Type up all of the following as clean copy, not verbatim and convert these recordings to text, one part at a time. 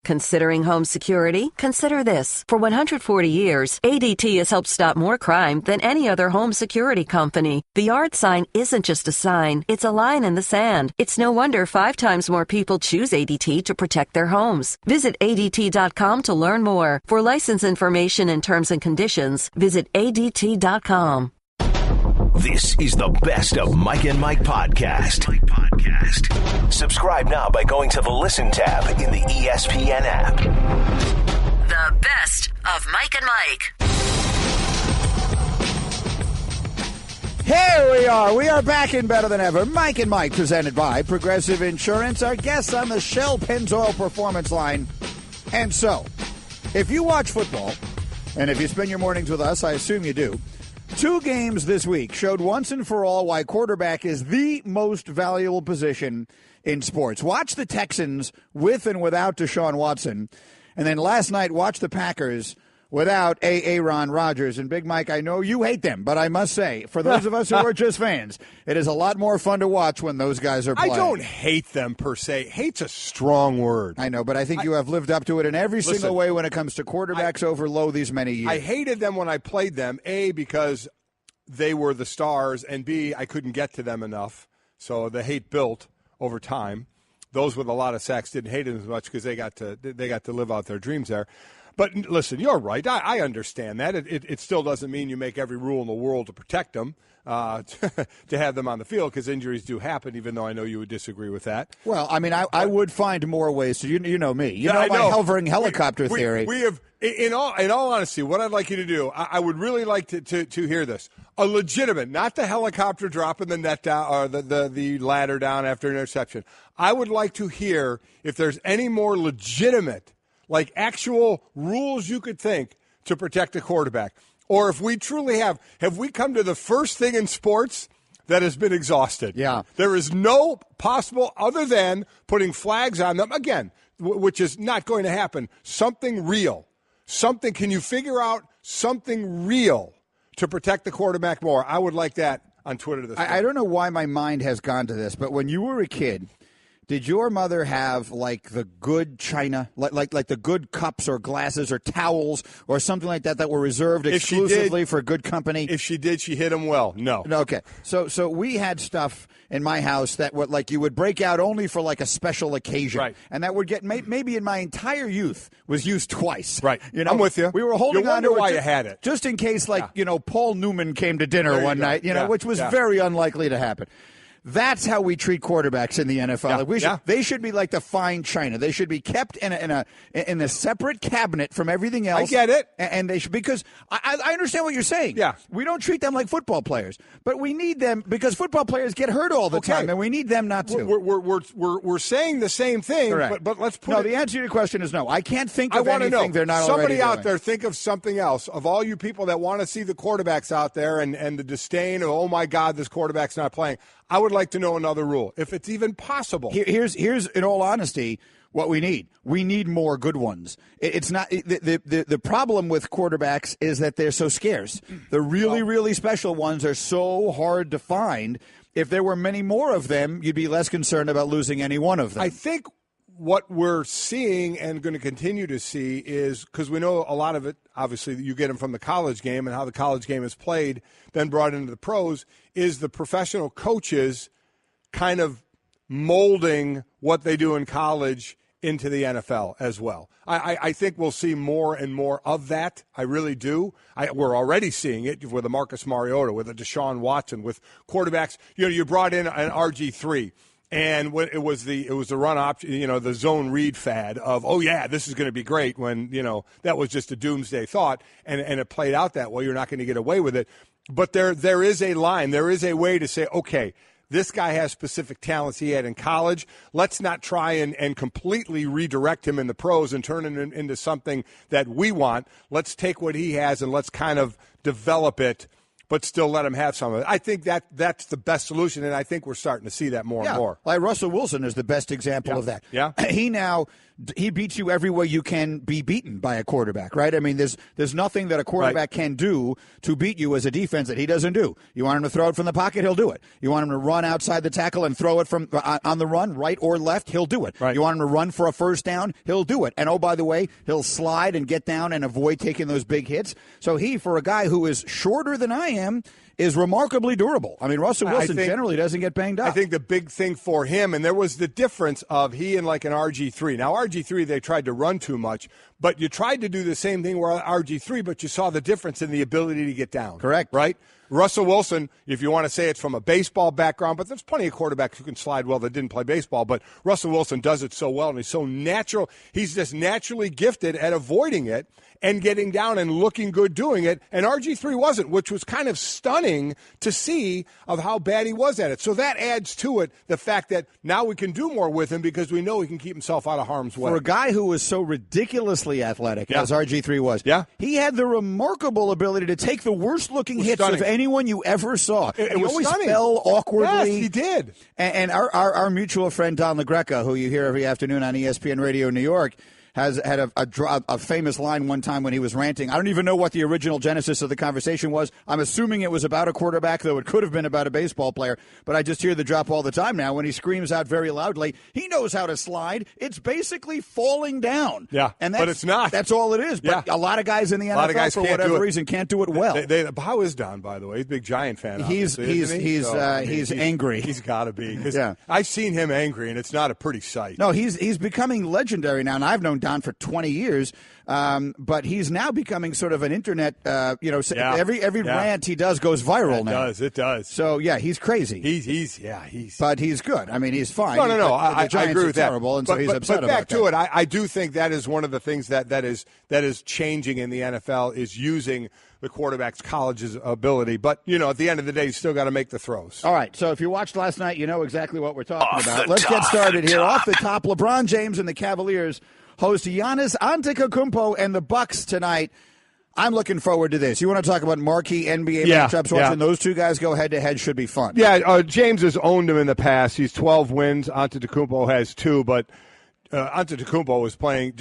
Considering home security? Consider this. For 140 years, ADT has helped stop more crime than any other home security company. The yard sign isn't just a sign, it's a line in the sand. It's no wonder 5 times more people choose ADT to protect their homes. Visit ADT.com to learn more. For license information and terms and conditions, visit ADT.com. This is the Best of Mike and Mike podcast. Subscribe now by going to the Listen tab in the ESPN app. The Best of Mike and Mike. Here we are. We are back in better than ever. Mike and Mike, presented by Progressive Insurance. Our guests on the Shell Pennzoil Performance Line. And so, if you watch football, and if you spend your mornings with us, I assume you do, 2 games this week showed once and for all why quarterback is the most valuable position in sports. Watch the Texans with and without Deshaun Watson. And then last night, watch the Packers without Aaron Rodgers. And Big Mike, I know you hate them, but I must say, for those of us who are just fans, it is a lot more fun to watch when those guys are playing. I don't hate them per se. Hate's a strong word. I know, but I think you have lived up to it in every single way when it comes to quarterbacks over low these many years. I hated them when I played them, A, because they were the stars, and B, I couldn't get to them enough. So the hate built over time. Those with a lot of sacks didn't hate them as much because they got to live out their dreams there. But listen, you're right. I understand that. It still doesn't mean you make every rule in the world to protect them, to have them on the field, because injuries do happen, even though I know you would disagree with that. Well, I mean, I would find more ways to, you know me. You know my hovering helicopter theory. We have, in all honesty, what I'd like you to do, I would really like to hear this. A legitimate, not the helicopter dropping the net down or the ladder down after an interception. I would like to hear if there's any more legitimate, like actual rules you could think to protect a quarterback. Or if we truly have we come to the first thing in sports that has been exhausted? Yeah. There is no possible other than putting flags on them, again, which is not going to happen, something real. Something, can you figure out something real to protect the quarterback more? I would like that on Twitter this week. I don't know why my mind has gone to this, but when you were a kid, did your mother have like the good china, like the good cups or glasses or towels or something like that were reserved exclusively for good company? If she did, she hit them well. No. Okay. So we had stuff in my house that would, like, you would break out only for like a special occasion, right? And that would get maybe in my entire youth was used twice, right? You know, I'm with you. We were holding on to it. Why you had it, just in case, Paul Newman came to dinner one night, which was very unlikely to happen. That's how we treat quarterbacks in the NFL. Yeah, They should be like the fine china. They should be kept in a separate cabinet from everything else. I get it, and they should, because I understand what you're saying. Yeah, we don't treat them like football players, but we need them because football players get hurt all the time, and we need them not to. We're saying the same thing, but let's put. No, the answer to your question is no. I can't think of anything they're not already doing. Somebody out there, think of something else. Of all you people that want to see the quarterbacks out there and the disdain of, oh my God, this quarterback's not playing. I would like to know another rule, if it's even possible. Here's in all honesty, what we need. We need more good ones. It's not the problem with quarterbacks is that they're so scarce. The really special ones are so hard to find. If there were many more of them, you'd be less concerned about losing any one of them. I think what we're seeing and going to continue to see is, because we know a lot of it, obviously, you get them from the college game and how the college game is played, then brought into the pros, is the professional coaches kind of molding what they do in college into the NFL as well. I think we'll see more and more of that. I really do. We're already seeing it with a Marcus Mariota, with a Deshaun Watson, with quarterbacks. You brought in an RG3. And when it was the run option, the zone read fad of, oh yeah, this is going to be great, when that was just a doomsday thought, and it played out that way. You're not going to get away with it, but there is a line, there is a way to say, okay, this guy has specific talents he had in college. Let's not try and completely redirect him in the pros and turn him into something that we want. Let's take what he has and let's kind of develop it, but still let him have some of it. I think that's the best solution, and I think we're starting to see that more and more. Like Russell Wilson is the best example of that. Yeah. He now he beats you every way you can be beaten by a quarterback, right? I mean, there's nothing that a quarterback can do to beat you as a defense that he doesn't do. You want him to throw it from the pocket, he'll do it. You want him to run outside the tackle and throw it from on the run, right or left, he'll do it. Right. You want him to run for a first down, he'll do it. And oh, by the way, he'll slide and get down and avoid taking those big hits. So he, for a guy who is shorter than I am, is remarkably durable. I mean, Russell Wilson generally doesn't get banged up. I think the big thing for him, and there was the difference of he and like an RG3. Now, RG3, they tried to run too much, but you tried to do the same thing where RG3, but you saw the difference in the ability to get down. Correct. Right? Russell Wilson, if you want to say it's from a baseball background, but there's plenty of quarterbacks who can slide well that didn't play baseball, but Russell Wilson does it so well, and he's so natural. He's just naturally gifted at avoiding it and getting down and looking good doing it, and RG3 wasn't, which was kind of stunning to see of how bad he was at it. So that adds to it the fact that now we can do more with him because we know he can keep himself out of harm's way. For a guy who was so ridiculously athletic, as RG3 was, he had the remarkable ability to take the worst-looking hits of anyone you ever saw. It he was always stunning. fell awkwardly. Yes, he did. And our mutual friend Don LaGreca, who you hear every afternoon on ESPN Radio New York, has had a famous line one time when he was ranting. I don't even know what the original genesis of the conversation was. I'm assuming it was about a quarterback, though it could have been about a baseball player. But I just hear the drop all the time now when he screams out very loudly, he knows how to slide. It's basically falling down. Yeah, but it's not. That's all it is. But a lot of guys in the NFL, for whatever reason, can't do it well. How is Don, by the way? He's a big Giant fan. He's angry. He's got to be. I've seen him angry, and it's not a pretty sight. No, he's becoming legendary now, and I've known Don for 20 years, but he's now becoming sort of an internet, every rant he does goes viral now. It does. So, he's crazy. But he's good. I mean, he's fine. No, I agree with that. Terrible, and so he's upset but about back to it, I do think that is one of the things that is changing in the NFL is using the quarterback's college's ability. But, at the end of the day, you still got to make the throws. All right, so if you watched last night, you know exactly what we're talking about. Let's get started here. Off the top, LeBron James and the Cavaliers host Giannis Antetokounmpo and the Bucks tonight. I'm looking forward to this. You want to talk about marquee NBA matchups? Watching those two guys go head-to-head should be fun. Yeah, James has owned him in the past. He's 12 wins. Antetokounmpo has 2, but Antetokounmpo was playing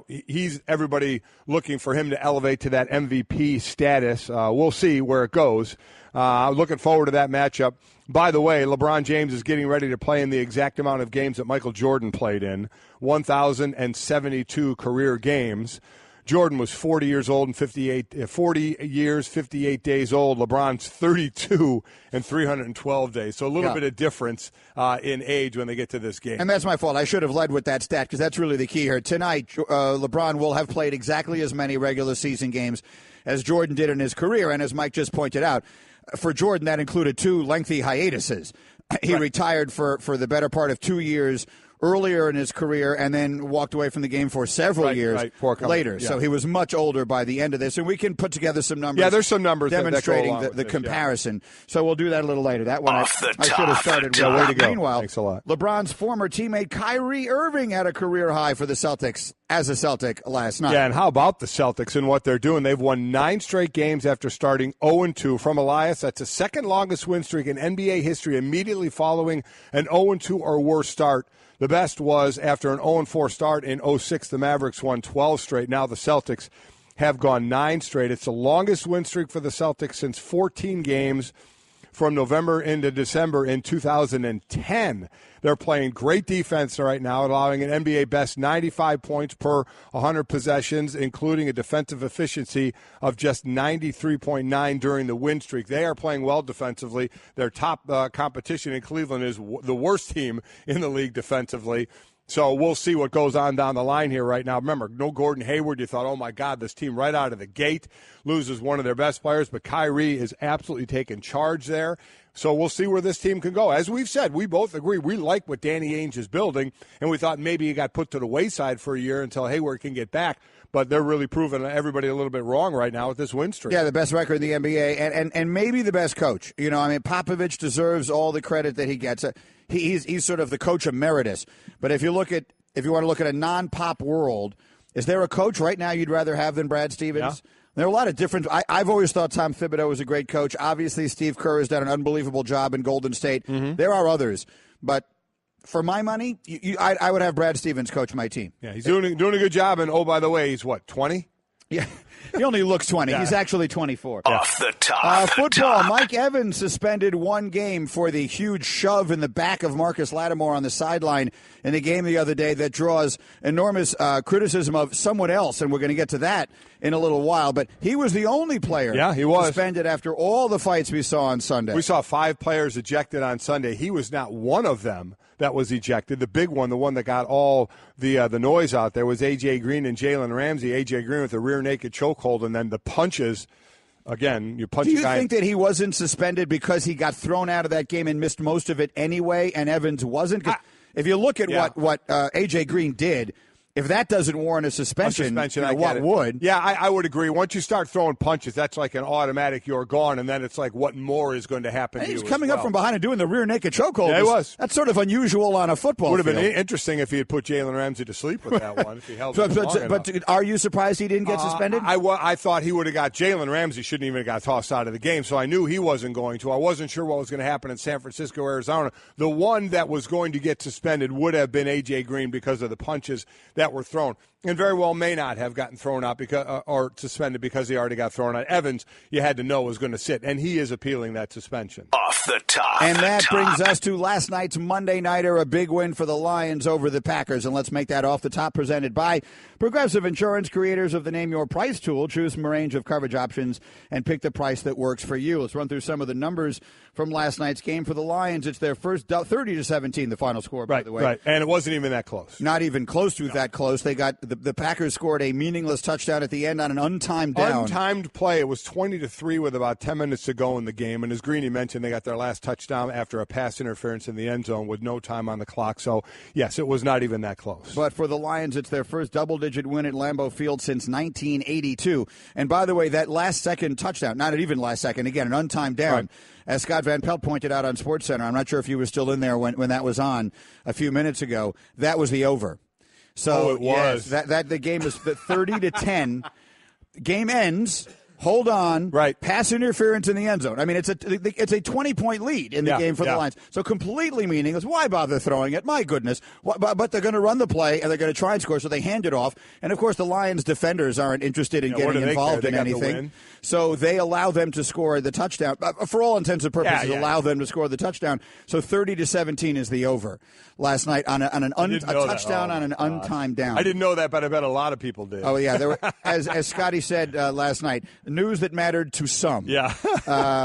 he's everybody looking for him to elevate to that MVP status. We'll see where it goes. Looking forward to that matchup. By the way, LeBron James is getting ready to play in the exact amount of games that Michael Jordan played in, 1,072 career games. Jordan was 40 years old and 40 years, 58 days old. LeBron's 32 and 312 days. So a little bit of difference in age when they get to this game. And that's my fault. I should have led with that stat because that's really the key here. Tonight, LeBron will have played exactly as many regular season games as Jordan did in his career. And as Mike just pointed out, for Jordan, that included 2 lengthy hiatuses. He retired for the better part of 2 years earlier in his career and then walked away from the game for several years later. Yeah. So he was much older by the end of this. And we can put together some numbers. Yeah, there's some numbers demonstrating the comparison. Yeah. So we'll do that a little later. That one I should have started with. Way to go. Meanwhile, thanks a lot. LeBron's former teammate Kyrie Irving had a career high for the Celtics as a Celtic last night. Yeah, and how about the Celtics and what they're doing? They've won 9 straight games after starting 0-2 from Elias. That's the second longest win streak in NBA history immediately following an 0-2 or worse start. The best was after an 0-4 start in 2006, the Mavericks won 12 straight. Now the Celtics have gone 9 straight. It's the longest win streak for the Celtics since 14 games from November into December in 2010. They're playing great defense right now, allowing an NBA best 95 points per 100 possessions, including a defensive efficiency of just 93.9 during the win streak. They are playing well defensively. Their top competition in Cleveland is the worst team in the league defensively. So we'll see what goes on down the line here right now. Remember, no Gordon Hayward. You thought, oh, my God, this team right out of the gate loses one of their best players. But Kyrie is absolutely taking charge there. So we'll see where this team can go. As we've said, we both agree we like what Danny Ainge is building, and we thought maybe he got put to the wayside for a year until Hayward can get back. But they're really proving everybody a little bit wrong right now with this win streak. Yeah, the best record in the NBA, and maybe the best coach. Popovich deserves all the credit that he gets. He's sort of the coach emeritus. But if you want to look at a non-pop world, is there a coach right now you'd rather have than Brad Stevens? Yeah. There are a lot of different. I've always thought Tom Thibodeau was a great coach. Obviously, Steve Kerr has done an unbelievable job in Golden State. Mm-hmm. There are others, but for my money, I would have Brad Stevens coach my team. Yeah, he's doing a good job. And, oh, by the way, he's what, 20? Yeah, he only looks 20. Yeah. He's actually 24. Off the top. Football. Mike Evans suspended one game for the huge shove in the back of Marcus Lattimore on the sideline in the game the other day that draws enormous criticism of someone else, and we're going to get to that in a little while. But he was the only player he was suspended after all the fights we saw on Sunday. We saw 5 players ejected on Sunday. He was not one of them that was ejected. The big one, the one that got all the noise out there, was A.J. Green and Jalen Ramsey. A.J. Green with a rear naked chokehold, and then the punches. Again, you punch. Do you think that he wasn't suspended because he got thrown out of that game and missed most of it anyway, and Evans wasn't? If you look at what A.J. Green did, if that doesn't warrant a suspension what would? Yeah, I would agree. Once you start throwing punches, that's like an automatic you're gone, and then it's like what more is going to happen to you. He's coming up from behind and doing the rear naked chokehold. Yeah, he was. That's sort of unusual on a football field. Would have been interesting if he had put Jalen Ramsey to sleep with that one. If he held but are you surprised he didn't get suspended? I thought he would have got Jalen Ramsey. Shouldn't even have got tossed out of the game, so I knew he wasn't going to. I wasn't sure what was going to happen in San Francisco, Arizona. The one that was going to get suspended would have been A.J. Green because of the punches that were thrown. And very well may not have gotten thrown out because or suspended because he already got thrown out. Evans, you had to know, was going to sit, and he is appealing that suspension. Off the top. And that brings us to last night's Monday Nighter, a big win for the Lions over the Packers. And let's make that Off the Top presented by Progressive Insurance, creators of the Name Your Price tool. Choose from a range of coverage options and pick the price that works for you. Let's run through some of the numbers from last night's game for the Lions. It's their first 30-17, the final score, by the way. Right, and it wasn't even that close. Not even close to that close. They got the Packers scored a meaningless touchdown at the end on an untimed down. Untimed play. It was 20-3 with about 10 minutes to go in the game. And as Greeny mentioned, they got their last touchdown after a pass interference in the end zone with no time on the clock. So, yes, it was not even that close. But for the Lions, it's their first double-digit win at Lambeau Field since 1982. And by the way, that last-second touchdown, not even last second, again, an untimed down. Right. As Scott Van Pelt pointed out on SportsCenter, I'm not sure if you were still in there when that was on a few minutes ago, that was the over. So it was. Yes, that the game is 30-10. Game ends. Hold on. Right. Pass interference in the end zone. I mean, it's a 20-point lead in the game for the Lions. So completely meaningless. Why bother throwing it? My goodness. But they're going to run the play, and they're going to try and score, so they hand it off. And, of course, the Lions defenders aren't interested in getting involved in anything. So they allow them to score the touchdown. For all intents and purposes, allow them to score the touchdown. So 30-17 is the over last night on a touchdown on an untimed down. I didn't know that, but I bet a lot of people did. Oh, yeah. There were, as Scotty said last night, news that mattered to some. Yeah.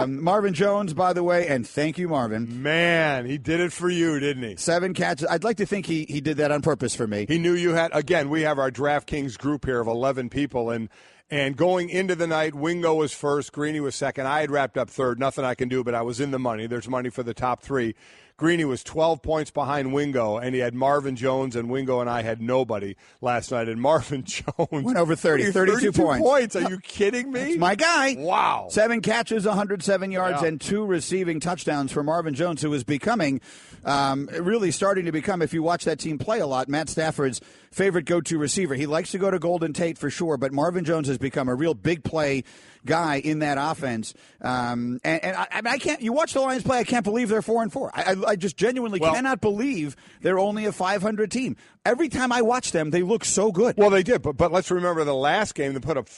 Marvin Jones, by the way, and thank you, Marvin. Man, he did it for you, didn't he? 7 catches. I'd like to think he did that on purpose for me. He knew you had. Again, we have our DraftKings group here of 11 people, and going into the night, Wingo was first, Greeny was second. I had wrapped up third. Nothing I can do, but I was in the money. There's money for the top 3. Greeny was 12 points behind Wingo, and he had Marvin Jones, and Wingo and I had nobody last night. And Marvin Jones went over 32 points. Are you kidding me? That's my guy. Wow. 7 catches, 107 yards, and 2 receiving touchdowns for Marvin Jones, who is becoming, really starting to become, if you watch that team play a lot, Matt Stafford's favorite go-to receiver. He likes to go to Golden Tate for sure, but Marvin Jones has become a real big play guy in that offense. And I can't. You watch the Lions play. I can't believe they're 4-4. I just genuinely cannot believe they're only a 500 team. Every time I watch them, they look so good. Well, they did, but let's remember the last game they put up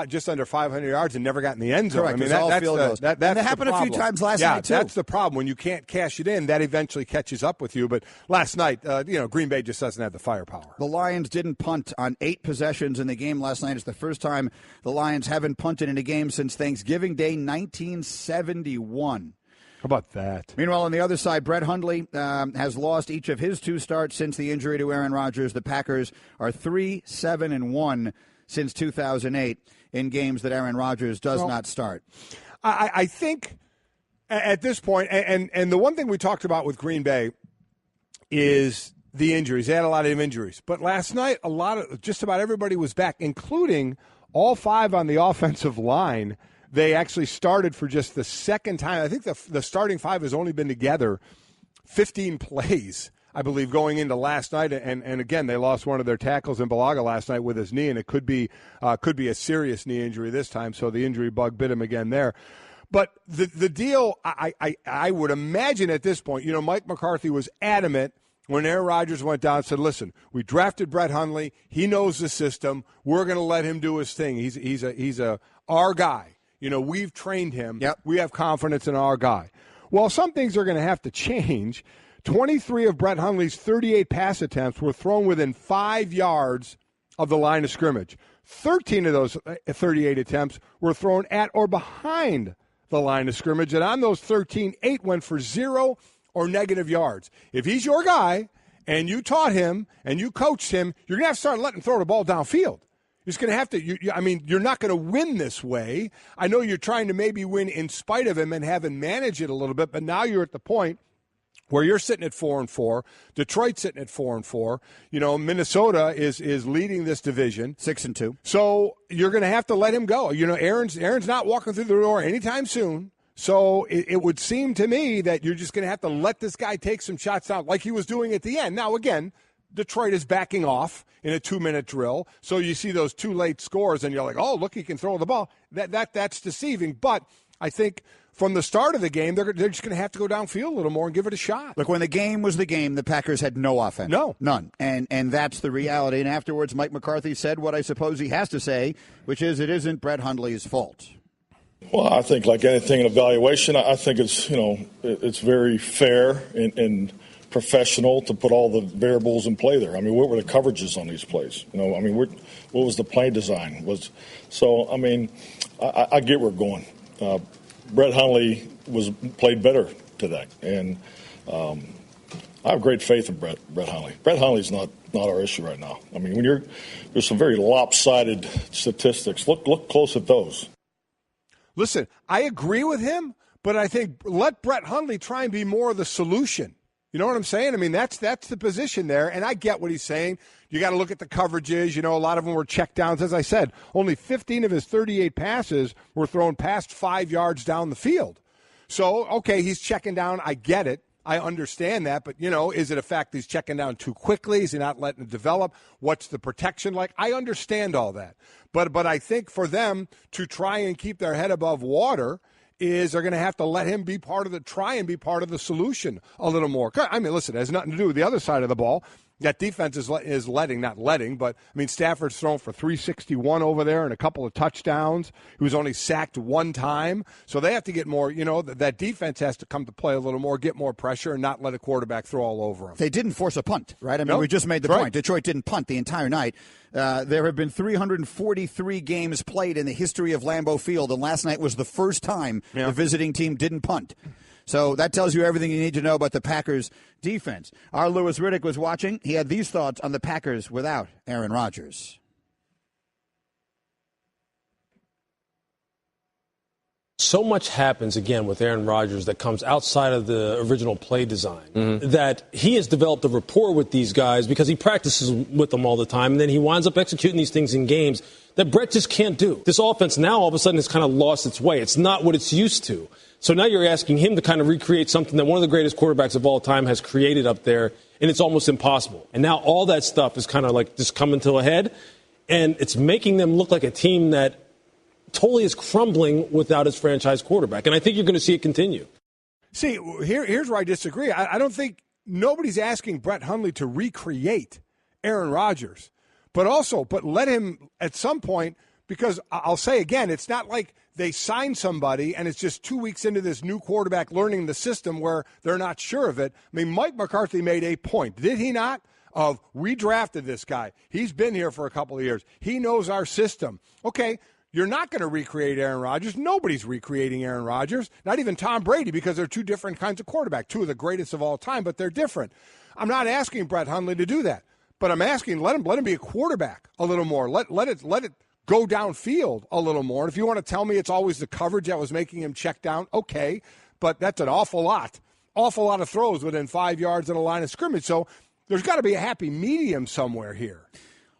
just under 500 yards and never got in the end zone. Correct, I mean, that's field goals. That happened a few times last night too. That's the problem. When you can't cash it in, that eventually catches up with you. But last night, Green Bay just doesn't have the firepower. The Lions didn't punt on 8 possessions in the game last night. It's the first time the Lions haven't punted in a game since Thanksgiving Day 1971. How about that? Meanwhile, on the other side, Brett Hundley has lost each of his 2 starts since the injury to Aaron Rodgers. The Packers are 3-7-1 since 2008 in games that Aaron Rodgers does not start. I think at this point, and the one thing we talked about with Green Bay is the injuries. They had a lot of injuries. But last night, just about everybody was back, including all 5 on the offensive line. They actually started for just the second time. I think the starting 5 has only been together 15 plays, I believe, going into last night. And again, they lost one of their tackles in Balaga last night with his knee, and it could be a serious knee injury this time. So the injury bug bit him again there. But the deal, I would imagine at this point, Mike McCarthy was adamant when Aaron Rodgers went down and said, listen, we drafted Brett Hundley. He knows the system. We're going to let him do his thing. He's our guy. We've trained him. Yep. We have confidence in our guy. Well, some things are going to have to change. 23 of Brett Hundley's 38 pass attempts were thrown within 5 yards of the line of scrimmage. 13 of those 38 attempts were thrown at or behind the line of scrimmage. And on those 13, 8 went for 0 or negative yards. If he's your guy and you taught him and you coached him, you're going to have to start letting him throw the ball downfield. You're just going to have to, you're not going to win this way. I know you're trying to maybe win in spite of him and have him manage it a little bit, but now you're at the point where you're sitting at 4-4. Detroit's sitting at 4-4. Minnesota is leading this division 6-2. So you're going to have to let him go. Aaron's not walking through the door anytime soon. So it would seem to me that you're just going to have to let this guy take some shots out like he was doing at the end. Now, again, Detroit is backing off in a 2-minute drill. So you see those 2 late scores, and you're like, oh, look, he can throw the ball. That's deceiving. But I think from the start of the game, they're just going to have to go downfield a little more and give it a shot. Look, when the game was the game, the Packers had no offense. No. None. And that's the reality. And afterwards, Mike McCarthy said what I suppose he has to say, which is it isn't Brett Hundley's fault. Well, I think like anything in evaluation, I think it's very fair and professional to put all the variables in play there. I mean, what were the coverages on these plays? What was the play design? I get where we're going. Brett Hundley played better today, and I have great faith in Brett Hundley. Brett Hundley's not our issue right now. I mean, there's some very lopsided statistics. Look close at those. Listen, I agree with him, but I think let Brett Hundley try and be more of the solution. You know what I'm saying? I mean, that's the position there, and I get what he's saying. You got to look at the coverages. A lot of them were check downs. As I said, only 15 of his 38 passes were thrown past 5 yards down the field. So, okay, he's checking down. I get it. I understand that, but, is it a fact he's checking down too quickly? Is he not letting it develop? What's the protection like? I understand all that. But I think for them to try and keep their head above water is they're going to have to let him be part of the solution a little more. I mean, listen, it has nothing to do with the other side of the ball. That defense is not letting, but, Stafford's thrown for 361 over there and a couple of touchdowns. He was only sacked one time. So they have to get more, that defense has to come to play a little more, get more pressure, and not let a quarterback throw all over him. They didn't force a punt, right? Nope. We just made the point. Detroit didn't punt the entire night. There have been 343 games played in the history of Lambeau Field, and last night was the first time the visiting team didn't punt. So that tells you everything you need to know about the Packers' defense. Our Louis Riddick was watching. He had these thoughts on the Packers without Aaron Rodgers. So much happens, again, with Aaron Rodgers that comes outside of the original play design, that he has developed a rapport with these guys because he practices with them all the time, and then he winds up executing these things in games that Brett just can't do. This offense now all of a sudden has kind of lost its way. It's not what it's used to. So now you're asking him to kind of recreate something that one of the greatest quarterbacks of all time has created up there, and it's almost impossible. And now all that stuff is kind of like just coming to a head, and it's making them look like a team that totally is crumbling without his franchise quarterback. And I think you're going to see it continue. See, here's where I disagree. I don't think nobody's asking Brett Hundley to recreate Aaron Rodgers, but let him at some point, because I'll say again, it's not like they sign somebody and it's just 2 weeks into this new quarterback learning the system where they're not sure of it. I mean, Mike McCarthy made a point, did he not? We drafted this guy. He's been here for a couple of years. He knows our system. Okay, you're not going to recreate Aaron Rodgers. Nobody's recreating Aaron Rodgers, not even Tom Brady, because they're two different kinds of quarterback, two of the greatest of all time, but they're different. I'm not asking Brett Hundley to do that, but I'm asking let him be a quarterback a little more. Let it go downfield a little more. And if you want to tell me it's always the coverage that was making him check down, okay, but that's an awful lot of throws within 5 yards of the line of scrimmage. So there's got to be a happy medium somewhere here.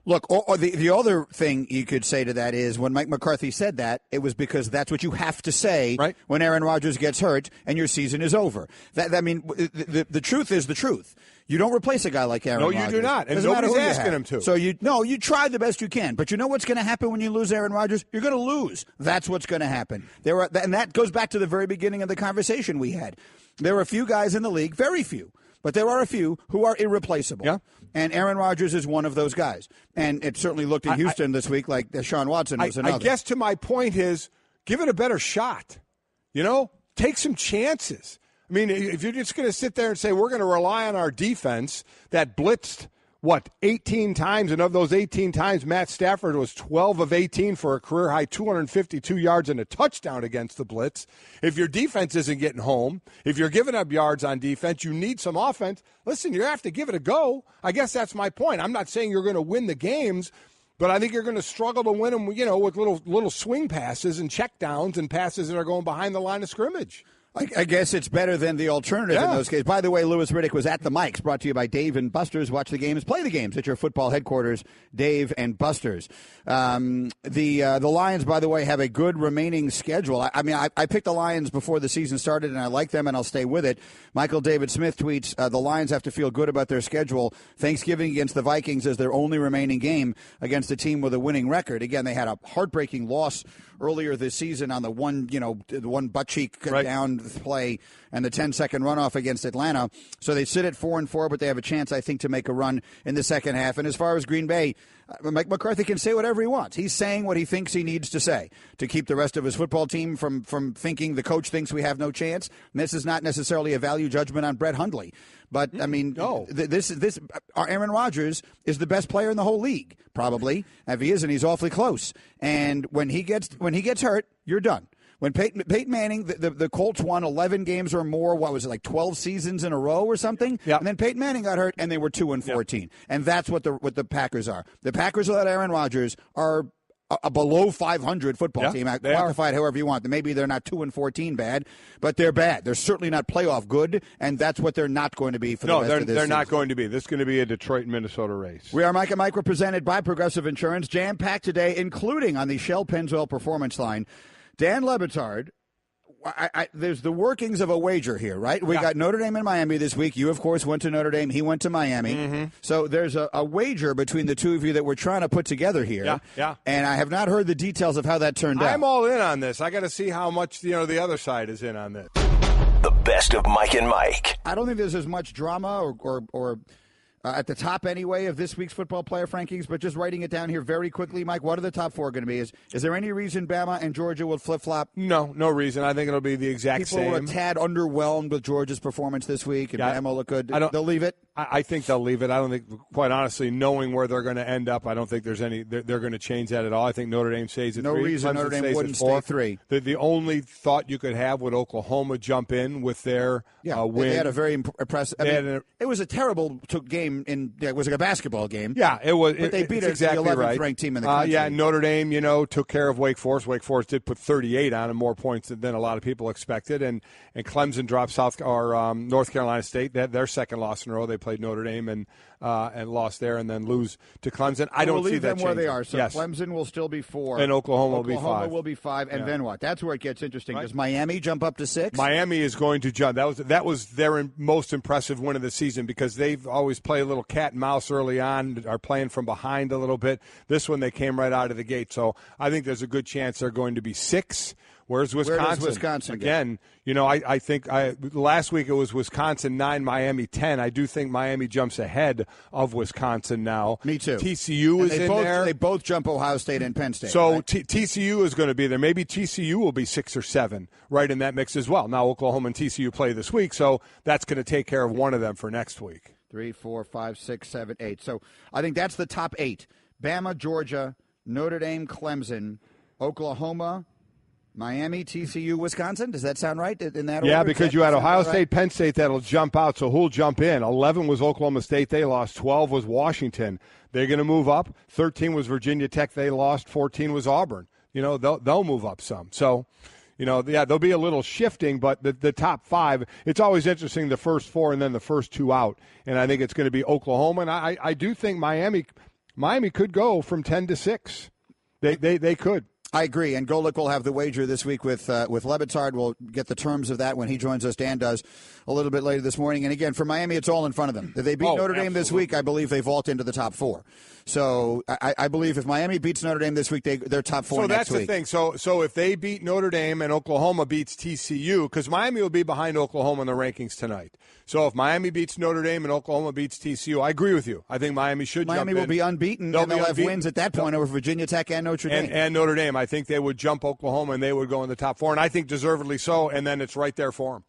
Look, or the other thing you could say to that is when Mike McCarthy said that, it was because that's what you have to say when Aaron Rodgers gets hurt and your season is over. The truth is the truth. You don't replace a guy like Aaron Rodgers. No, you do not. And Doesn't nobody's matter who asking him to. So you try the best you can. But you know what's going to happen when you lose Aaron Rodgers? You're going to lose. That's what's going to happen. And that goes back to the very beginning of the conversation we had. There are a few guys in the league, very few, but there are a few who are irreplaceable. Yeah. And Aaron Rodgers is one of those guys. And it certainly looked in Houston this week like Deshaun Watson was another. I guess to my point is give it a better shot. Take some chances. I mean, if you're just going to sit there and say we're going to rely on our defense that blitzed, 18 times, and of those 18 times, Matt Stafford was 12 of 18 for a career-high 252 yards and a touchdown against the blitz. If your defense isn't getting home, if you're giving up yards on defense, you need some offense. Listen, you have to give it a go. I guess that's my point. I'm not saying you're going to win the games, but I think you're going to struggle to win them, with little swing passes and checkdowns and passes that are going behind the line of scrimmage. I guess it's better than the alternative in those cases. By the way, Louis Riddick was at the mics, brought to you by Dave and Buster's. Watch the games, play the games at your football headquarters, Dave and Buster's. The Lions, by the way, have a good remaining schedule. I mean, I picked the Lions before the season started, and I like them, and I'll stay with it. Michael David Smith tweets, the Lions have to feel good about their schedule. Thanksgiving against the Vikings is their only remaining game against a team with a winning record. Again, they had a heartbreaking loss earlier this season on the one butt cheek down play and the 10-second runoff against Atlanta. So they sit at 4-4, but they have a chance, I think, to make a run in the second half. And as far as Green Bay, Mike McCarthy can say whatever he wants. He's saying what he thinks he needs to say to keep the rest of his football team from thinking the coach thinks we have no chance. And this is not necessarily a value judgment on Brett Hundley. But, I mean, Aaron Rodgers is the best player in the whole league, probably. If he isn't, he's awfully close. And when he gets hurt, you're done. When Peyton Manning, the Colts won 11 games or more, 12 seasons in a row or something? Yep. And then Peyton Manning got hurt, and they were 2-14. Yep. And that's what the Packers are. The Packers without Aaron Rodgers are a below 500 football team. Quantify it however you want. Maybe they're not 2-14 bad, but they're bad. They're certainly not playoff good, and that's what they're not going to be for the rest of this season. No, they're not going to be. This is going to be a Detroit and Minnesota race. We are Mike and Mike, represented by Progressive Insurance, jam-packed today, including on the Shell Pennzoil Performance Line. Dan Le Batard, there's the workings of a wager here, right? We got Notre Dame and Miami this week. You, of course, went to Notre Dame. He went to Miami. Mm-hmm. So there's a wager between the two of you that we're trying to put together here. Yeah. And I have not heard the details of how that turned out. I'm all in on this. I got to see how much the other side is in on this. The best of Mike and Mike. I don't think there's as much drama or at the top anyway of this week's football player rankings, but just writing it down here very quickly, Mike, what are the top four going to be? Is there any reason Bama and Georgia will flip-flop? No reason. I think it'll be the exact same. People were a tad underwhelmed with Georgia's performance this week, and Bama looked good. They'll leave it? I think they'll leave it. I don't think, quite honestly, knowing where they're going to end up, I don't think there's they're going to change that at all. I think Notre Dame stays at 3. No reason Notre Dame wouldn't stay 3. The only thought you could have would Oklahoma jump in with their win. They had a very impressive. It was a terrible game. It was like a basketball game. Yeah, it was. But they beat the 11th ranked team in the country. Notre Dame, took care of Wake Forest. Wake Forest did put 38 on and more points than a lot of people expected. And Clemson dropped North Carolina State. They had their second loss in a row. They played Notre Dame and lost there, and then lose to Clemson. I don't see that them changing. Where they are. So yes. Clemson will still be 4, and Oklahoma will be 5. Oklahoma will be 5, and then what? That's where it gets interesting. Right. Does Miami jump up to 6? Miami is going to jump. That was their most impressive win of the season because they've always played a little cat and mouse early on, are playing from behind a little bit. This one they came right out of the gate, so I think there's a good chance they're going to be 6. Where's Wisconsin? Where does Wisconsin again? I think last week it was Wisconsin 9, Miami 10. I do think Miami jumps ahead of Wisconsin now. Me too. TCU is in there. They both jump Ohio State and Penn State. So right? TCU is going to be there. Maybe TCU will be 6 or 7 right in that mix as well. Now Oklahoma and TCU play this week, so that's going to take care of one of them for next week. 3, 4, 5, 6, 7, 8. So I think that's the top 8. Bama, Georgia, Notre Dame, Clemson, Oklahoma, Miami, TCU, Wisconsin. Does that sound right in that order? Yeah, because you had Ohio State, Penn State that'll jump out, so who'll jump in? 11 was Oklahoma State. They lost. 12 was Washington. They're going to move up. 13 was Virginia Tech. They lost. 14 was Auburn. They'll move up some. So, there'll be a little shifting, but the top 5, it's always interesting, the first 4 and then the first 2 out. And I think it's going to be Oklahoma. And I do think Miami Miami could go from 10 to 6. They could. I agree, and Golic will have the wager this week with Lebitard. We'll get the terms of that when he joins us. Dan does a little bit later this morning. And again, for Miami, it's all in front of them. If they beat Notre Dame this week, I believe they vault into the top 4. So I believe if Miami beats Notre Dame this week, they're top 4 next week. So that's the thing. So if they beat Notre Dame and Oklahoma beats TCU, because Miami will be behind Oklahoma in the rankings tonight. So if Miami beats Notre Dame and Oklahoma beats TCU, I agree with you. I think Miami should jump in. Miami will be unbeaten, they'll have wins at that point over Virginia Tech and Notre Dame. And Notre Dame. I think they would jump Oklahoma, and they would go in the top 4, and I think deservedly so, and then it's right there for them.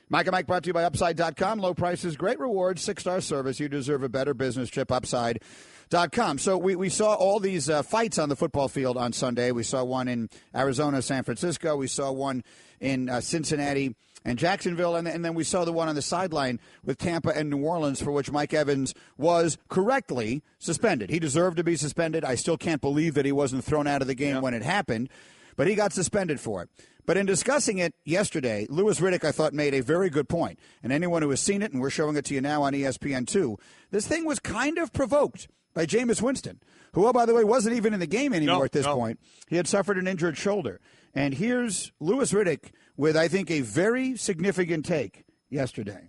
Mike and Mike brought to you by Upside.com. Low prices, great rewards, 6-star service. You deserve a better business trip. Upside.com. So we saw all these fights on the football field on Sunday. We saw one in Arizona, San Francisco. We saw one in Cincinnati and Jacksonville, and then we saw the one on the sideline with Tampa and New Orleans, for which Mike Evans was correctly suspended. He deserved to be suspended. I still can't believe that he wasn't thrown out of the game when it happened, but he got suspended for it. But in discussing it yesterday, Louis Riddick, I thought, made a very good point. And anyone who has seen it, and we're showing it to you now on ESPN2, this thing was kind of provoked by Jameis Winston, who, oh, by the way, wasn't even in the game anymore at this point. He had suffered an injured shoulder. And here's Louis Riddick with, I think, a very significant take yesterday.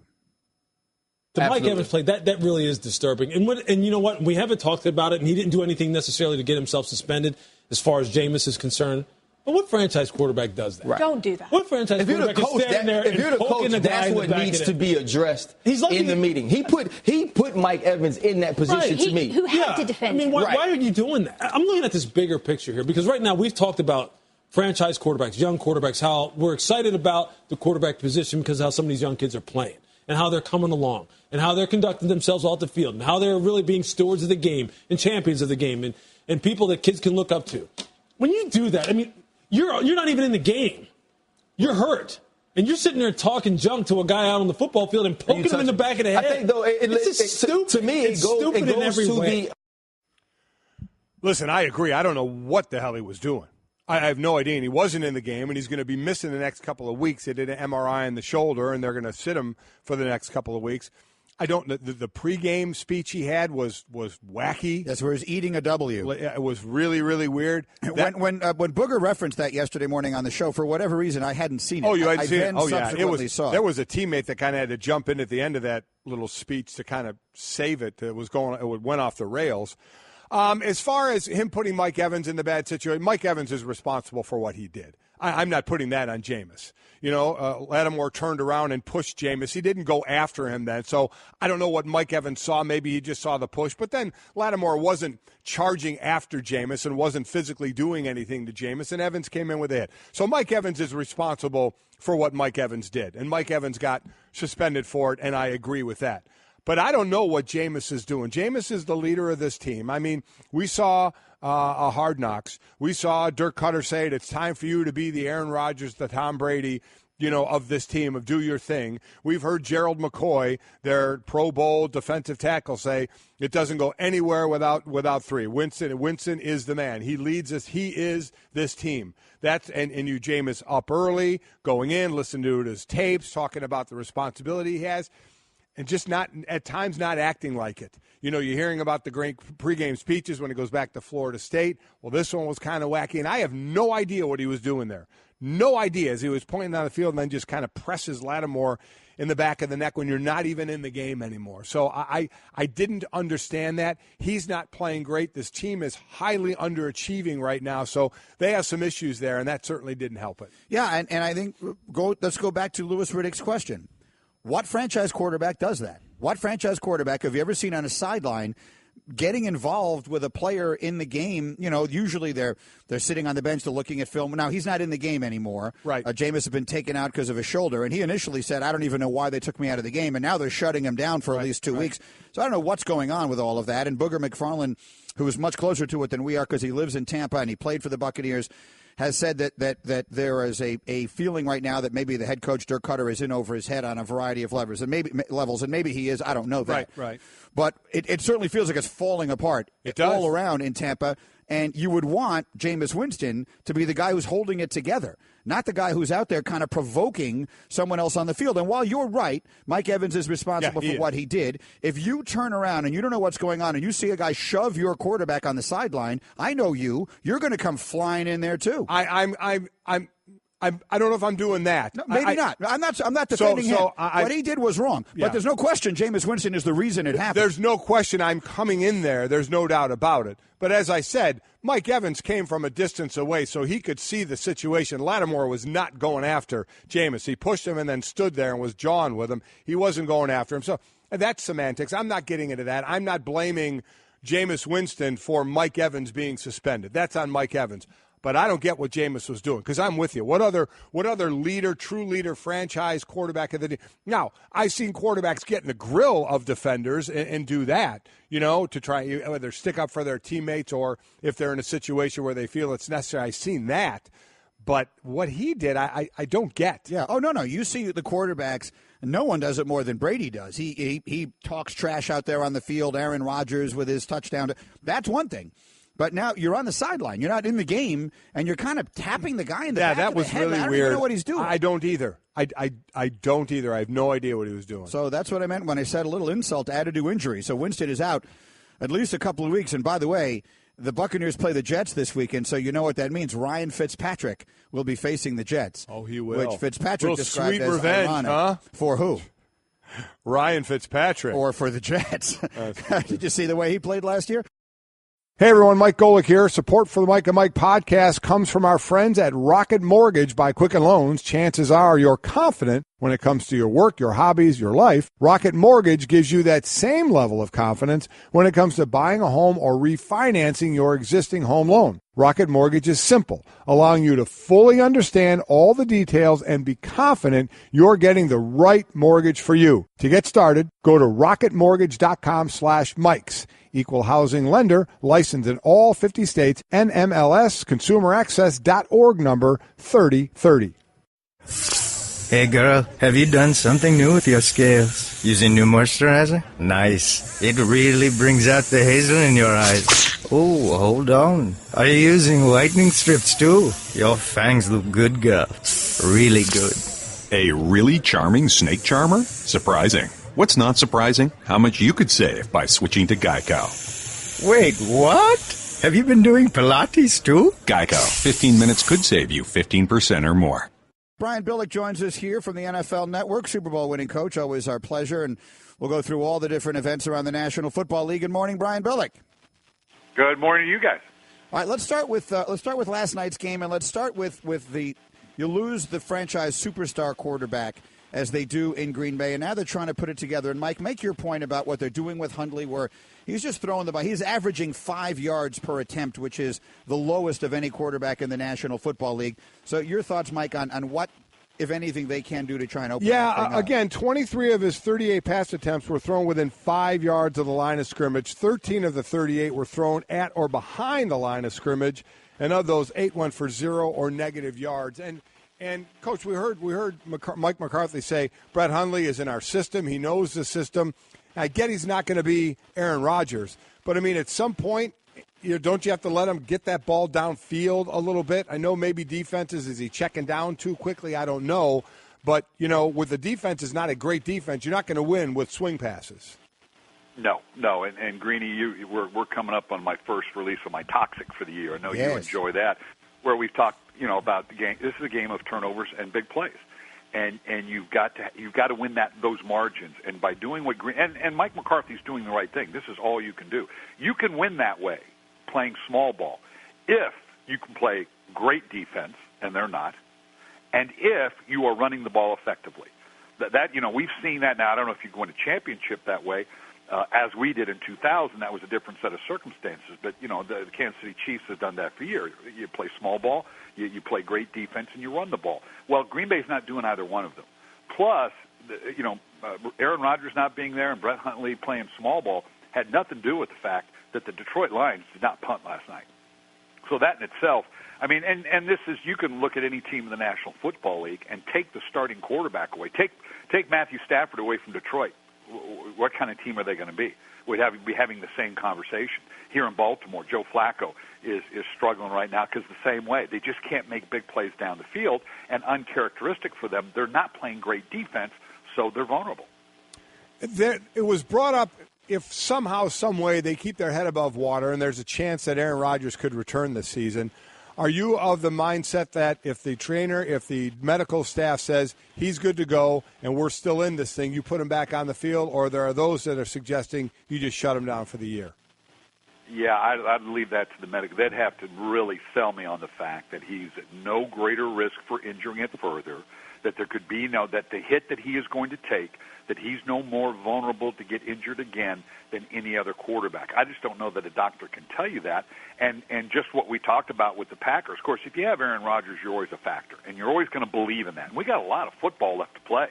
The Mike Evans play, that really is disturbing. And you know what? We haven't talked about it, and he didn't do anything necessarily to get himself suspended as far as Jameis is concerned. But what franchise quarterback does that? Right. Don't do that. What franchise quarterback is standing there and poking the guy in the back? That's what needs to be addressed in the meeting. He put Mike Evans in that position to me. Who had to defend him. Why are you doing that? I'm looking at this bigger picture here because right now we've talked about franchise quarterbacks, young quarterbacks, how we're excited about the quarterback position because of how some of these young kids are playing and how they're coming along and how they're conducting themselves off the field and how they're really being stewards of the game and champions of the game and people that kids can look up to. When you do that, I mean, you're not even in the game. You're hurt. And you're sitting there talking junk to a guy out on the football field and poking him in the back of the head. I think, though, it's just stupid. To me, it goes in every way. Listen, I agree. I don't know what the hell he was doing. I have no idea. And he wasn't in the game, and he's going to be missing the next couple of weeks. They did an MRI on the shoulder, and they're going to sit him for the next couple of weeks. I don't. The pregame speech he had was wacky. That's where he's eating a W. It was really, really weird. When Booger referenced that yesterday morning on the show, for whatever reason, I hadn't seen it. Oh, you hadn't seen it? Oh, yeah. There was a teammate that kind of had to jump in at the end of that little speech to kind of save it. It went off the rails. As far as him putting Mike Evans in the bad situation, Mike Evans is responsible for what he did. I'm not putting that on Jameis. You know, Lattimore turned around and pushed Jameis. He didn't go after him then. So I don't know what Mike Evans saw. Maybe he just saw the push. But then Lattimore wasn't charging after Jameis and wasn't physically doing anything to Jameis, and Evans came in with a hit. So Mike Evans is responsible for what Mike Evans did. And Mike Evans got suspended for it, and I agree with that. But I don't know what Jameis is doing. Jameis is the leader of this team. I mean, we saw a Hard Knocks. We saw Dirk Cutter say it's time for you to be the Aaron Rodgers, the Tom Brady, of this team, of do your thing. We've heard Gerald McCoy, their Pro Bowl defensive tackle, say it doesn't go anywhere without three. Winston is the man. He leads us. He is this team. And you, Jameis, up early, going in, listen to his tapes, talking about the responsibility he has. And just at times not acting like it. You're hearing about the great pregame speeches when he goes back to Florida State. Well, this one was kind of wacky, and I have no idea what he was doing there. No idea, as he was pointing down the field and then just kind of presses Lattimore in the back of the neck when you're not even in the game anymore. So I didn't understand that. He's not playing great. This team is highly underachieving right now, so they have some issues there, and that certainly didn't help it. Yeah, and I think let's go back to Louis Riddick's question. What franchise quarterback does that? What franchise quarterback have you ever seen on a sideline getting involved with a player in the game? Usually they're sitting on the bench, they're looking at film. Now, he's not in the game anymore. Right. Jameis has been taken out because of his shoulder, and he initially said, I don't even know why they took me out of the game, and now they're shutting him down for at least 2 weeks. So I don't know what's going on with all of that. And Booger McFarland, who is much closer to it than we are because he lives in Tampa and he played for the Buccaneers, has said that there is a feeling right now that maybe the head coach, Dirk Cutter, is in over his head on a variety of levels, and maybe he is. I don't know that. Right. But it certainly feels like it's falling apart all around in Tampa. And you would want Jameis Winston to be the guy who's holding it together, not the guy who's out there kind of provoking someone else on the field. And while you're right, Mike Evans is responsible for what he did. If you turn around and you don't know what's going on and you see a guy shove your quarterback on the sideline, I know you're going to come flying in there too. I don't know if I'm doing that. No, maybe not. I'm not defending him. What he did was wrong. Yeah. But there's no question Jameis Winston is the reason it happened. There's no question I'm coming in there. There's no doubt about it. But as I said, Mike Evans came from a distance away, so he could see the situation. Lattimore was not going after Jameis. He pushed him and then stood there and was jawing with him. He wasn't going after him. So that's semantics. I'm not getting into that. I'm not blaming Jameis Winston for Mike Evans being suspended. That's on Mike Evans. But I don't get what Jameis was doing because I'm with you. What other leader, true leader, franchise quarterback of the day? Now, I've seen quarterbacks get in the grill of defenders and do that, to try whether stick up for their teammates or if they're in a situation where they feel it's necessary. I've seen that. But what he did, I don't get. Yeah. Oh, no. You see the quarterbacks, no one does it more than Brady does. He talks trash out there on the field, Aaron Rodgers with his touchdown. That's one thing. But now you're on the sideline. You're not in the game, and you're kind of tapping the guy in the back that of was the head. really I don't weird. even know what he's doing. I don't either. I don't either. I have no idea what he was doing. So that's what I meant when I said a little insult added to injury. So Winston is out at least a couple of weeks. And by the way, the Buccaneers play the Jets this weekend, so you know what that means. Ryan Fitzpatrick will be facing the Jets. Oh, he will. Which Fitzpatrick described sweet as revenge, ironic. huh? For who? Ryan Fitzpatrick. Or for the Jets. Did you see the way he played last year? Hey everyone, Mike Golic here. Support for the Mike and Mike podcast comes from our friends at Rocket Mortgage by Quicken Loans. Chances are you're confident when it comes to your work, your hobbies, your life. Rocket Mortgage gives you that same level of confidence when it comes to buying a home or refinancing your existing home loan. Rocket Mortgage is simple, allowing you to fully understand all the details and be confident you're getting the right mortgage for you. To get started, go to rocketmortgage.com/Mikes. Equal housing lender, licensed in all 50 states, NMLS, consumeraccess.org number 3030. Hey girl, have you done something new with your scales? Using new moisturizer? Nice. It really brings out the hazel in your eyes. Oh, hold on. Are you using whitening strips too? Your fangs look good, girl. Really good. A really charming snake charmer? Surprising. What's not surprising? How much you could save by switching to Geico. Wait, what? Have you been doing Pilates too? Geico. 15 minutes could save you 15% or more. Brian Billick joins us here from the NFL Network, Super Bowl winning coach. Always our pleasure. And we'll go through all the different events around the National Football League. Good morning, Brian Billick. Good morning to you guys. All right, let's start with last night's game, and let's start with you lose the franchise superstar quarterback as they do in Green Bay, and now they're trying to put it together. And, Mike, make your point about what they're doing with Hundley, where he's just throwing the ball. He's averaging 5 yards per attempt, which is the lowest of any quarterback in the National Football League. So your thoughts, Mike, on what, if anything, they can do to try and open that thing up. Again, 23 of his 38 pass attempts were thrown within 5 yards of the line of scrimmage. 13 of the 38 were thrown at or behind the line of scrimmage, and of those, 8 went for 0 or negative yards. And Coach, we heard Mike McCarthy say Brett Hundley is in our system. He knows the system. I get he's not going to be Aaron Rodgers, but I mean, at some point, don't you have to let him get that ball downfield a little bit? I know maybe defenses, is he checking down too quickly? I don't know, but with the defense is not a great defense, you're not going to win with swing passes. No, and Greeny, we're coming up on my first release of my Toxic for the year. I know you enjoy that, where we've talked, about the game. This is a game of turnovers and big plays, and you've got to win those margins. And by doing what and Mike McCarthy's doing the right thing. This is all you can do. You can win that way, playing small ball, if you can play great defense, and they're not, and if you are running the ball effectively. That we've seen that now. I don't know if you can win a championship that way. As we did in 2000, that was a different set of circumstances. But, the Kansas City Chiefs have done that for years. You play small ball, you play great defense, and you run the ball. Well, Green Bay's not doing either one of them. Plus, Aaron Rodgers not being there and Brett Hundley playing small ball had nothing to do with the fact that the Detroit Lions did not punt last night. So that in itself, I mean, and this is, you can look at any team in the National Football League and take the starting quarterback away. Take Matthew Stafford away from Detroit. what kind of team are they going to be? We'd be having the same conversation. Here in Baltimore, Joe Flacco is struggling right now because the same way. They just can't make big plays down the field, and uncharacteristic for them, they're not playing great defense, so they're vulnerable. It was brought up if somehow, some way, they keep their head above water and there's a chance that Aaron Rodgers could return this season. Are you of the mindset that if the trainer, if the medical staff says he's good to go and we're still in this thing, you put him back on the field, or there are those that are suggesting you just shut him down for the year? Yeah, I'd leave that to the medical. They'd have to really sell me on the fact that he's at no greater risk for injuring it further, that there could be that the hit that he is going to take, that he's no more vulnerable to get injured again than any other quarterback. I just don't know that a doctor can tell you that. And just what we talked about with the Packers, of course, if you have Aaron Rodgers, you're always a factor, and you're always going to believe in that. And we got a lot of football left to play.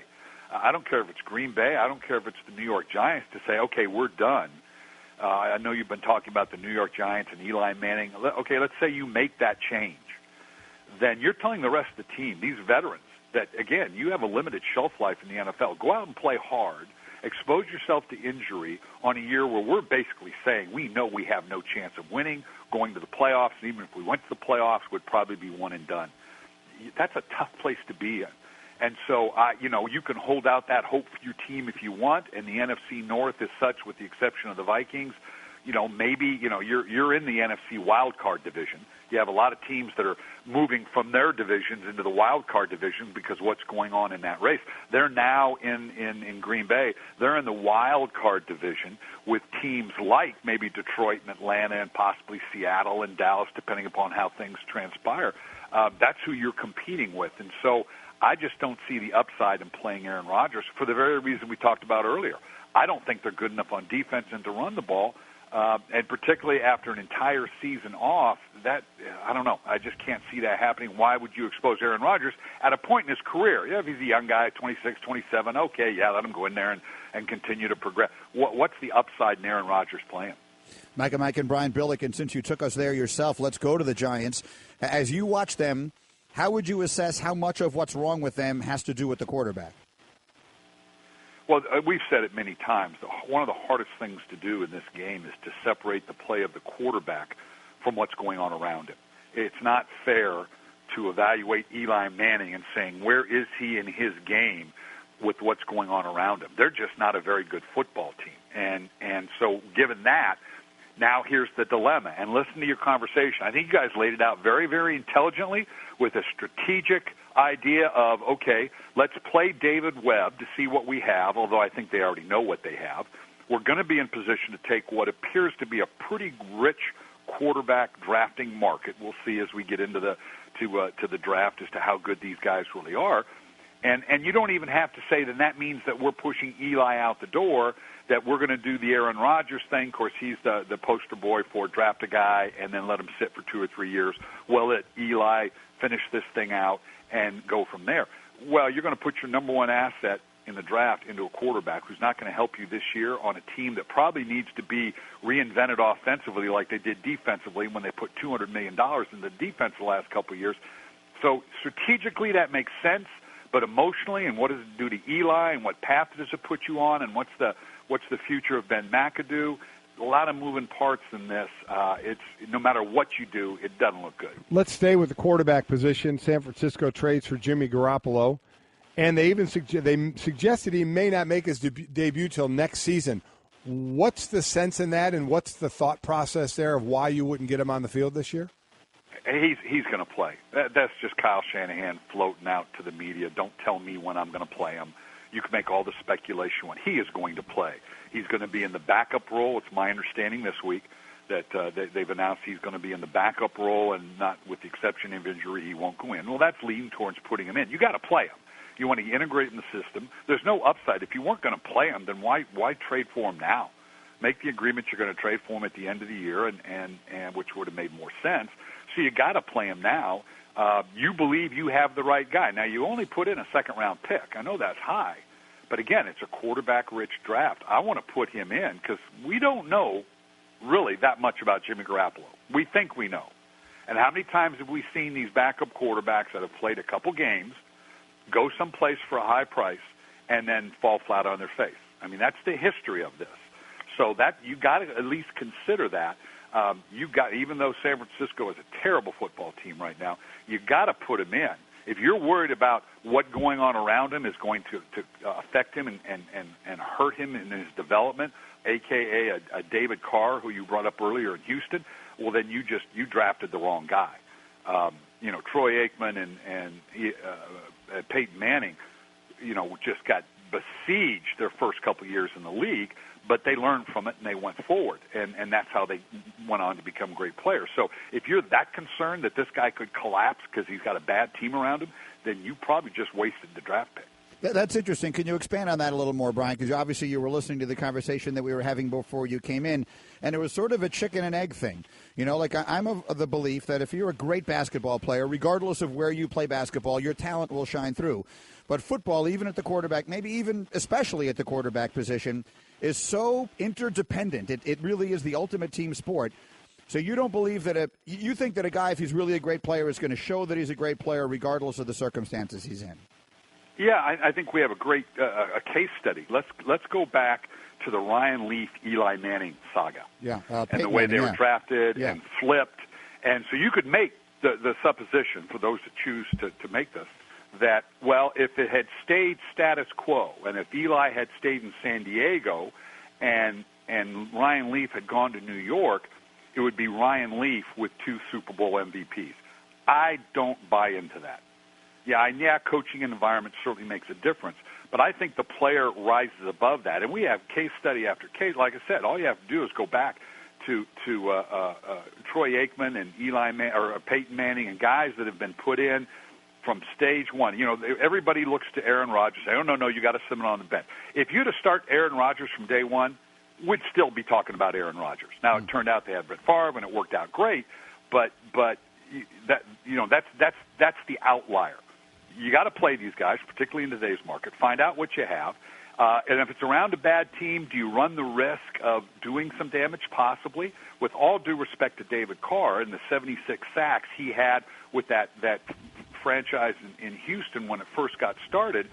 I don't care if it's Green Bay. I don't care if it's the New York Giants to say, okay, we're done. I know you've been talking about the New York Giants and Eli Manning. Okay, let's say you make that change. Then you're telling the rest of the team, these veterans, that, again, you have a limited shelf life in the NFL. Go out and play hard. Expose yourself to injury on a year where we're basically saying we know we have no chance of winning, going to the playoffs, and even if we went to the playoffs, would probably be one and done. That's a tough place to be in. And so, you can hold out that hope for your team if you want, and the NFC North is such, with the exception of the Vikings, maybe, you're in the NFC wild card division. You have a lot of teams that are moving from their divisions into the wild card division because what's going on in that race. They're now in Green Bay. They're in the wild card division with teams like maybe Detroit and Atlanta and possibly Seattle and Dallas, depending upon how things transpire. That's who you're competing with. And so I just don't see the upside in playing Aaron Rodgers for the very reason we talked about earlier. I don't think they're good enough on defense and to run the ball. And particularly after an entire season off, I don't know. I just can't see that happening. Why would you expose Aaron Rodgers at a point in his career? Yeah, if he's a young guy, 26, 27, okay, yeah, let him go in there and continue to progress. What's the upside in Aaron Rodgers playing? Mike and Brian Billick, and since you took us there yourself, let's go to the Giants. As you watch them, how would you assess how much of what's wrong with them has to do with the quarterback? Well, we've said it many times. One of the hardest things to do in this game is to separate the play of the quarterback from what's going on around him. It's not fair to evaluate Eli Manning and saying, where is he in his game with what's going on around him? They're just not a very good football team. And so given that, now here's the dilemma. And listen to your conversation. I think you guys laid it out very, very intelligently with a strategic idea of, okay, let's play David Webb to see what we have, although I think they already know what they have. We're going to be in position to take what appears to be a pretty rich quarterback drafting market. We'll see as we get into the draft as to how good these guys really are. And you don't even have to say that means that we're pushing Eli out the door, that we're going to do the Aaron Rodgers thing. Of course, he's the poster boy for draft a guy and then let him sit for 2 or 3 years. Well, let Eli finish this thing out and go from there. Well, you're going to put your number one asset in the draft into a quarterback who's not going to help you this year on a team that probably needs to be reinvented offensively like they did defensively when they put $200 million in the defense the last couple of years. So strategically that makes sense, but emotionally, and what does it do to Eli, and what path does it put you on, and what's the future of Ben McAdoo? A lot of moving parts in this. It's no matter what you do, it doesn't look good. Let's stay with the quarterback position. San Francisco trades for Jimmy Garoppolo, and they even suggested he may not make his debut till next season. What's the sense in that, and what's the thought process there of why you wouldn't get him on the field this year? He's going to play. That's just Kyle Shanahan floating out to the media. Don't tell me when I'm going to play him. You can make all the speculation when he is going to play. He's going to be in the backup role. It's my understanding this week that they've announced he's going to be in the backup role, and not with the exception of injury, he won't go in. Well, that's leading towards putting him in. You got to play him. You want to integrate in the system. There's no upside. If you weren't going to play him, then why trade for him now? Make the agreement you're going to trade for him at the end of the year, and which would have made more sense. So you got to play him now. You believe you have the right guy. Now, you only put in a second-round pick. I know that's high. But, again, it's a quarterback-rich draft. I want to put him in because we don't know really that much about Jimmy Garoppolo. We think we know. And how many times have we seen these backup quarterbacks that have played a couple games go someplace for a high price and then fall flat on their face? I mean, that's the history of this. So that you got to at least consider that. Even though San Francisco is a terrible football team right now, you got to put him in. If you're worried about what going on around him is going to affect him and hurt him in his development, a.k.a. a David Carr, who you brought up earlier in Houston, well, then you drafted the wrong guy. Troy Aikman and Peyton Manning, just got besieged their first couple of years in the league, but they learned from it and they went forward, and that's how they went on to become great players. So if you're that concerned that this guy could collapse because he's got a bad team around him, then you probably just wasted the draft pick. That's interesting. Can you expand on that a little more, Brian? Because obviously you were listening to the conversation that we were having before you came in, and it was sort of a chicken and egg thing. I'm of the belief that if you're a great basketball player, regardless of where you play basketball, your talent will shine through. But football, even at the quarterback, maybe even especially at the quarterback position, is so interdependent. It really is the ultimate team sport. So you don't believe that you think that a guy, if he's really a great player, is going to show that he's a great player regardless of the circumstances he's in? Yeah, I think we have a great a case study. Let's go back to the Ryan Leaf, Eli Manning saga. Yeah, and the way they were drafted and flipped. And so you could make the supposition, for those that choose to make this, that, well, if it had stayed status quo, and if Eli had stayed in San Diego and Ryan Leaf had gone to New York, it would be Ryan Leaf with 2 Super Bowl MVPs. I don't buy into that. Yeah, coaching and environment certainly makes a difference, but I think the player rises above that. And we have case study after case. Like I said, all you have to do is go back to Troy Aikman and Peyton Manning and guys that have been put in from stage one. Everybody looks to Aaron Rodgers and say, oh, no, you got to sit him on the bench. If you'd have started Aaron Rodgers from day one, we'd still be talking about Aaron Rodgers. Now, it turned out they had Brett Favre, and it worked out great, but that's the outlier. You got to play these guys, particularly in today's market. Find out what you have. And if it's around a bad team, do you run the risk of doing some damage? Possibly. With all due respect to David Carr and the 76 sacks he had with that franchise in Houston when it first got started,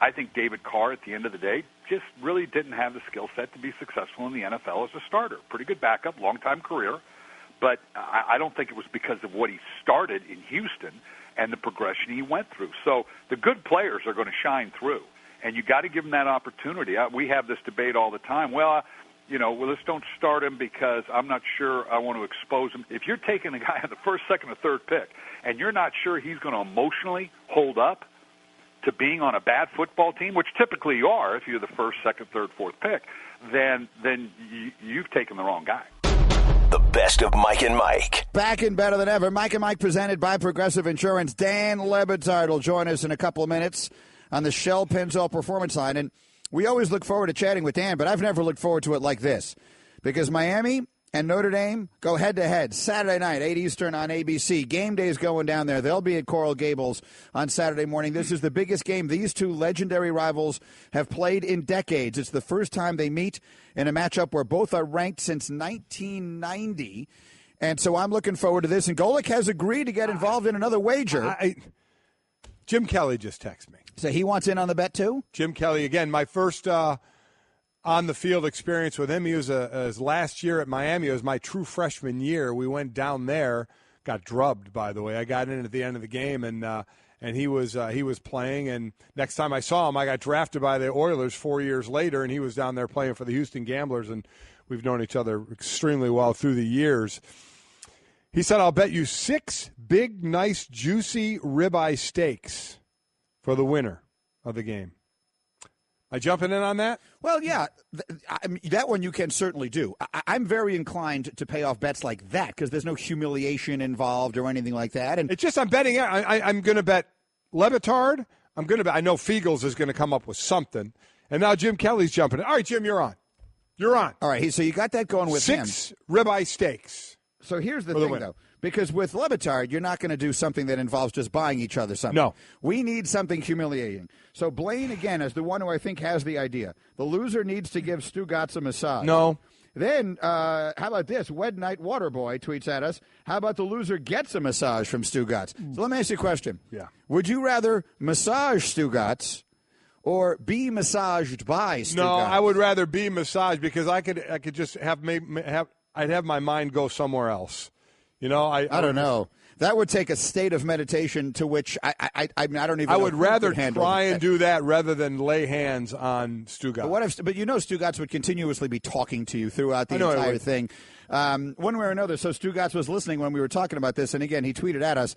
I think David Carr, at the end of the day, just really didn't have the skill set to be successful in the NFL as a starter. Pretty good backup, long-time career. But I don't think it was because of what he started in Houston and the progression he went through. So the good players are going to shine through, and you got to give them that opportunity. We have this debate all the time. Let's don't start him because I'm not sure I want to expose him. If you're taking a guy on the first, second, or third pick, and you're not sure he's going to emotionally hold up to being on a bad football team, which typically you are if you're the first, second, third, fourth pick, then you've taken the wrong guy. The best of Mike and Mike. Back in better than ever. Mike and Mike presented by Progressive Insurance. Dan Le Batard will join us in a couple of minutes on the Shell Pennzoil Performance Line. And we always look forward to chatting with Dan, but I've never looked forward to it like this. Because Miami and Notre Dame go head-to-head Saturday night, 8 Eastern on ABC. Game day is going down there. They'll be at Coral Gables on Saturday morning. This is the biggest game these two legendary rivals have played in decades. It's the first time they meet in a matchup where both are ranked since 1990. And so I'm looking forward to this. And Golic has agreed to get involved in another wager. Jim Kelly just texted me. So he wants in on the bet, too? Jim Kelly, again, my first on-the-field experience with him. He was his last year at Miami. It was my true freshman year. We went down there, got drubbed, by the way. I got in at the end of the game, and he was playing. And next time I saw him, I got drafted by the Oilers 4 years later, and he was down there playing for the Houston Gamblers, and we've known each other extremely well through the years. He said, I'll bet you 6 big, nice, juicy ribeye steaks for the winner of the game. Am I jumping in on that? Well, yeah, that one you can certainly do. I'm very inclined to pay off bets like that because there's no humiliation involved or anything like that. And it's just I'm betting. I'm going to bet Le Batard. I'm going to bet. I know Fiegels is going to come up with something. And now Jim Kelly's jumping in. All right, Jim, you're on. You're on. All right, so you got that going with 6 ribeye steaks. So here's the thing, though. Because with Le Batard, you're not going to do something that involves just buying each other something. No. We need something humiliating. So Blaine, again, is the one who I think has the idea. The loser needs to give Stugatz a massage. No. Then, how about this? Wed Night Waterboy tweets at us, how about the loser gets a massage from Stugatz? So let me ask you a question. Yeah. Would you rather massage Stugatz or be massaged by Stu No, Gatz? I would rather be massaged because I could just I'd have my mind go somewhere else. You know, I don't know. That would take a state of meditation to which I don't even. I know would who rather could handle try that. and do that rather than lay hands on Stu Gatz. But you know, Stu Gatz would continuously be talking to you throughout the I know he entire would. thing. One way or another. So Stu Gatz was listening when we were talking about this, and again, he tweeted at us,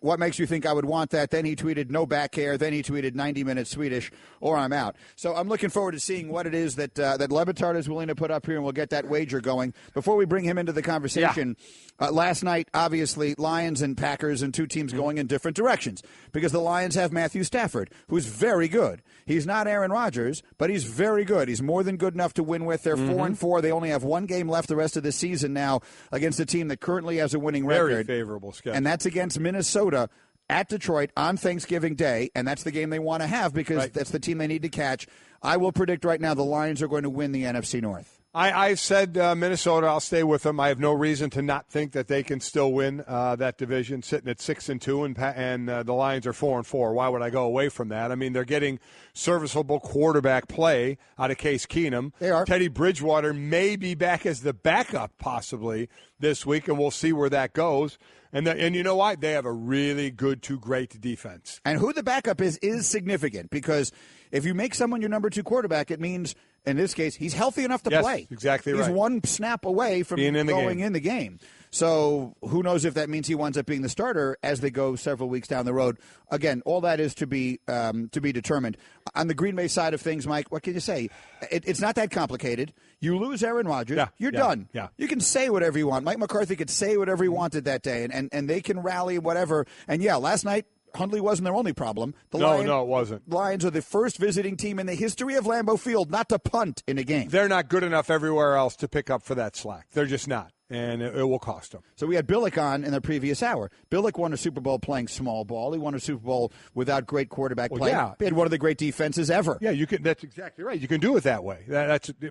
what makes you think I would want that? Then he tweeted, no back hair. Then he tweeted, 90-minute Swedish, or I'm out. So I'm looking forward to seeing what it is that Le Batard is willing to put up here, and we'll get that wager going. Before we bring him into the conversation, last night, obviously, Lions and Packers and two teams going in different directions because the Lions have Matthew Stafford, who's very good. He's not Aaron Rodgers, but he's very good. He's more than good enough to win with. They're 4-4. They only have one game left the rest of the season now against a team that currently has a winning record. Very favorable schedule. And that's against Minnesota at Detroit on Thanksgiving Day, and that's the game they want to have because that's the team they need to catch. I will predict right now the Lions are going to win the NFC North. I said Minnesota. I'll stay with them. I have no reason to not think that they can still win that division, sitting at 6-2, and the Lions are 4-4. Why would I go away from that? I mean, they're getting serviceable quarterback play out of Case Keenum. They are. Teddy Bridgewater may be back as the backup possibly this week, and we'll see where that goes. And you know what? They have a really good to great defense. And who the backup is significant because if you make someone your number 2 quarterback, it means, in this case, he's healthy enough to play. Exactly right. He's one snap away from being in the game. So who knows if that means he winds up being the starter as they go several weeks down the road. Again, all that is to be determined. On the Green Bay side of things, Mike, what can you say? It's not that complicated. You lose Aaron Rodgers, you're done. Yeah. You can say whatever you want. Mike McCarthy could say whatever he wanted that day, and they can rally whatever. And, last night, Hundley wasn't their only problem. No, it wasn't. Lions are the first visiting team in the history of Lambeau Field not to punt in a game. They're not good enough everywhere else to pick up for that slack. They're just not, and it will cost them. So we had Billick on in the previous hour. Billick won a Super Bowl playing small ball. He won a Super Bowl without great quarterback play. Yeah. He had one of the great defenses ever. Yeah, you can. That's exactly right. You can do it that way.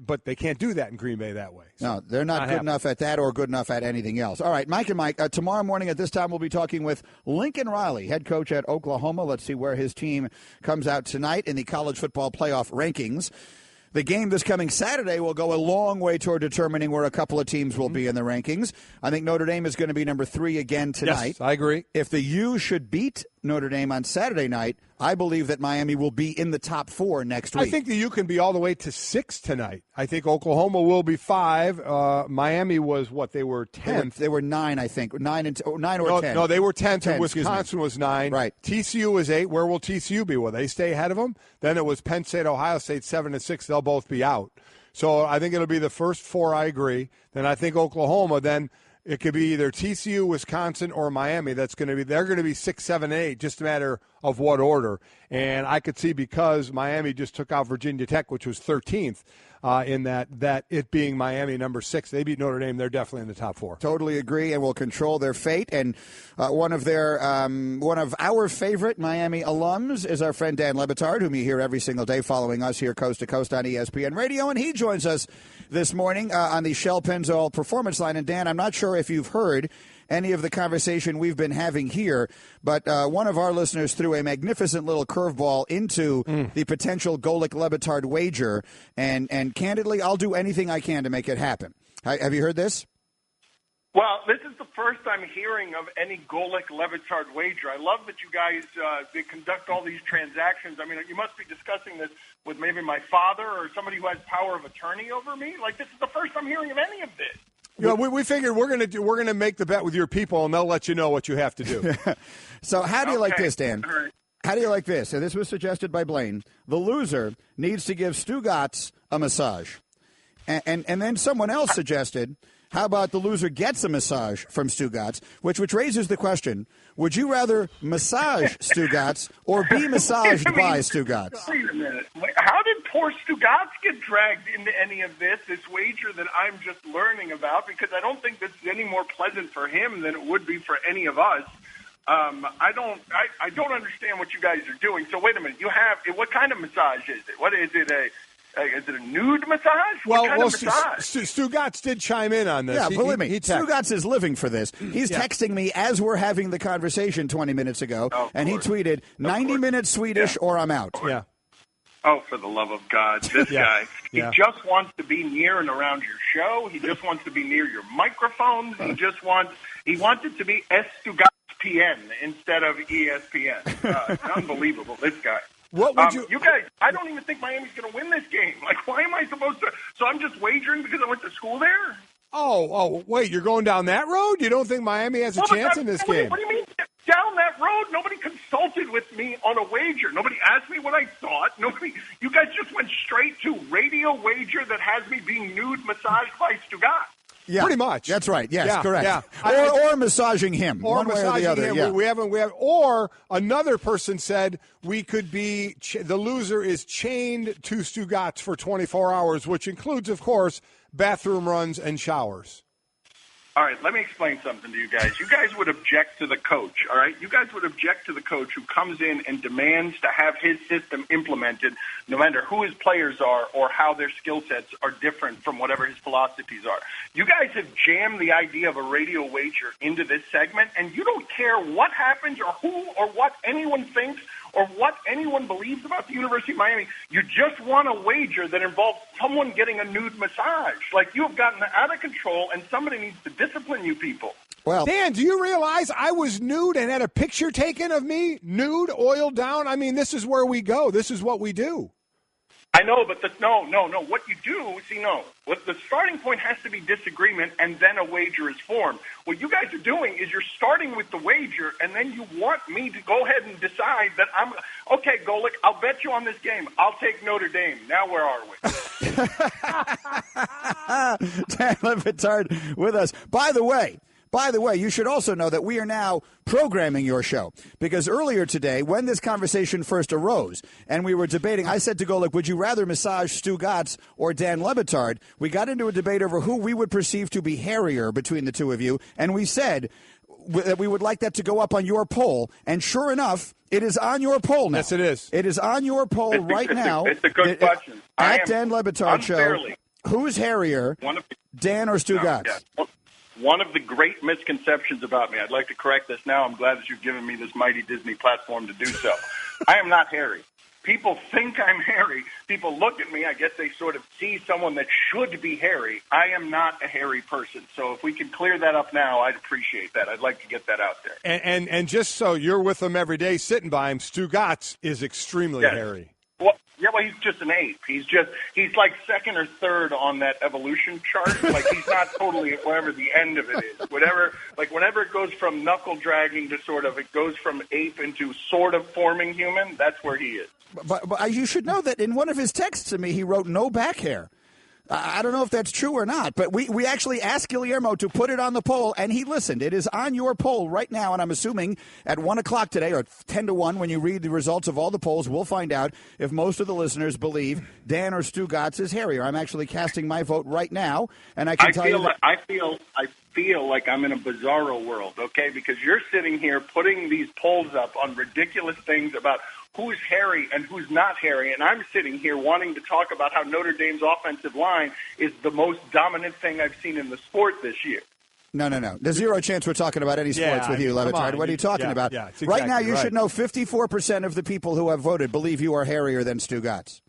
But they can't do that in Green Bay that way. So no, they're not good enough at that or good enough at anything else. All right, Mike and Mike, tomorrow morning at this time we'll be talking with Lincoln Riley, head coach at Oklahoma. Let's see where his team comes out tonight in the college football playoff rankings. The game this coming Saturday will go a long way toward determining where a couple of teams will be in the rankings. I think Notre Dame is going to be number 3 again tonight. Yes, I agree. If the U should beat Notre Dame on Saturday night, I believe that Miami will be in the top 4 next week. I think the U can be all the way to 6 tonight. I think Oklahoma will be 5. Miami was what? They were 10th. They were 9, I think. 9 or 10. No, they were 10th, 10, and Wisconsin was 9. Right. TCU was 8. Where will TCU be? Will they stay ahead of them? Then it was Penn State, Ohio State, 7 and 6. They'll both be out. So I think it'll be the first 4, I agree. Then I think Oklahoma, then it could be either TCU, Wisconsin, or Miami. They're going to be 6, 7, 8, just a matter of what order. And I could see because Miami just took out Virginia Tech, which was 13th, in that it being Miami number 6. They beat Notre Dame. They're definitely in the top 4. Totally agree, and will control their fate. And one of our favorite Miami alums is our friend Dan Le Batard, whom you hear every single day following us here coast to coast on ESPN Radio. And he joins us this morning on the Shell Pennzoil Performance Line. And Dan, I'm not sure if you've heard any of the conversation we've been having here, but one of our listeners threw a magnificent little curveball into the potential Golic Le Batard wager, and candidly, I'll do anything I can to make it happen. Have you heard this? Well, this is the first I'm hearing of any Golic Le Batard wager. I love that you guys they conduct all these transactions. I mean, you must be discussing this with maybe my father or somebody who has power of attorney over me. Like, this is the first I'm hearing of any of this. Yeah, we figured we're gonna make the bet with your people, and they'll let you know what you have to do. So how do you like this, Dan? All right. How do you like this? And this was suggested by Blaine. The loser needs to give Stu Gatz a massage. And then someone else suggested, how about the loser gets a massage from Stu Gatz, which raises the question, would you rather massage Stu Gatz or be massaged by Stu Gatz? Wait a minute. How did poor Stu Gatz get dragged into any of this wager that I'm just learning about? Because I don't think this is any more pleasant for him than it would be for any of us. I don't understand what you guys are doing. So wait a minute. What kind of massage is it? What is it? Is it a nude massage? What kind of massage? Stu Gatz did chime in on this. Yeah, believe me, Stu Gatz is living for this. He's texting me as we're having the conversation 20 minutes ago, and he tweeted, 90-minute Swedish or I'm out. Yeah. Oh, for the love of God, this guy. He just wants to be near and around your show. He just wants to be near your microphones. He wants it to be ESPN instead of ESPN. It's unbelievable, this guy. What would you guys, I don't even think Miami's going to win this game. Like, why am I supposed to? So I'm just wagering because I went to school there? Oh, wait, you're going down that road? You don't think Miami has a chance in this game? What do you mean? Down that road, nobody consulted with me on a wager. Nobody asked me what I thought. You guys just went straight to radio wager that has me being nude massaged by Stugat. Yeah, pretty much. That's right. Yes, correct. Yeah. Or massaging him, or one way massaging or the other. Him. Yeah. We have. Or another person said we could be the loser is chained to Stugatz for 24 hours, which includes, of course, bathroom runs and showers. All right, let me explain something to you guys. You guys would object to the coach, all right? You guys would object to the coach who comes in and demands to have his system implemented no matter who his players are or how their skill sets are different from whatever his philosophies are. You guys have jammed the idea of a radio wager into this segment, and you don't care what happens or who or what anyone thinks or what anyone believes about the University of Miami. You just want a wager that involves someone getting a nude massage. Like, you have gotten out of control, and somebody needs to discipline you people. Well, Dan, do you realize I was nude and had a picture taken of me, nude, oiled down? I mean, this is where we go. This is what we do. I know, but no. What you do, what the starting point has to be disagreement, and then a wager is formed. What you guys are doing is you're starting with the wager, and then you want me to go ahead and decide that okay, Golic, I'll bet you on this game. I'll take Notre Dame. Now where are we? Dan Le Batard with us. By the way, you should also know that we are now programming your show, because earlier today, when this conversation first arose and we were debating, I said to Golic, would you rather massage Stugatz or Dan Le Batard? We got into a debate over who we would perceive to be hairier between the two of you, and we said that we would like that to go up on your poll, and sure enough, it is on your poll now. Yes, it is. It is on your poll now. It's a good question. At Dan Le Batard Show, who's hairier, Dan or Stugatz? Yeah. One of the great misconceptions about me, I'd like to correct this now. I'm glad that you've given me this mighty Disney platform to do so. I am not hairy. People think I'm hairy. People look at me. I guess they sort of see someone that should be hairy. I am not a hairy person. So if we can clear that up now, I'd appreciate that. I'd like to get that out there. And just so you're with him every day, sitting by him, Stugatz is extremely hairy. Well, he's just an ape. He's like second or third on that evolution chart. Like, he's not totally wherever the end of it is. Whenever it goes from knuckle dragging to it goes from ape into sort of forming human, that's where he is. But you should know that in one of his texts to me, he wrote no back hair. I don't know if that's true or not, but we actually asked Guillermo to put it on the poll, and he listened. It is on your poll right now, and I'm assuming at 1 o'clock today, or 10 to 1, when you read the results of all the polls, we'll find out if most of the listeners believe Dan or Stugatz is hairier. I'm actually casting my vote right now, and I can tell you that I feel like I'm in a bizarro world, okay? Because you're sitting here putting these polls up on ridiculous things about who's hairy and who's not hairy, and I'm sitting here wanting to talk about how Notre Dame's offensive line is the most dominant thing I've seen in the sport this year. No. There's zero chance we're talking about any sports with you, Le Batard. What are you talking about? Yeah, exactly right now, you should know 54% of the people who have voted believe you are hairier than Stugatz.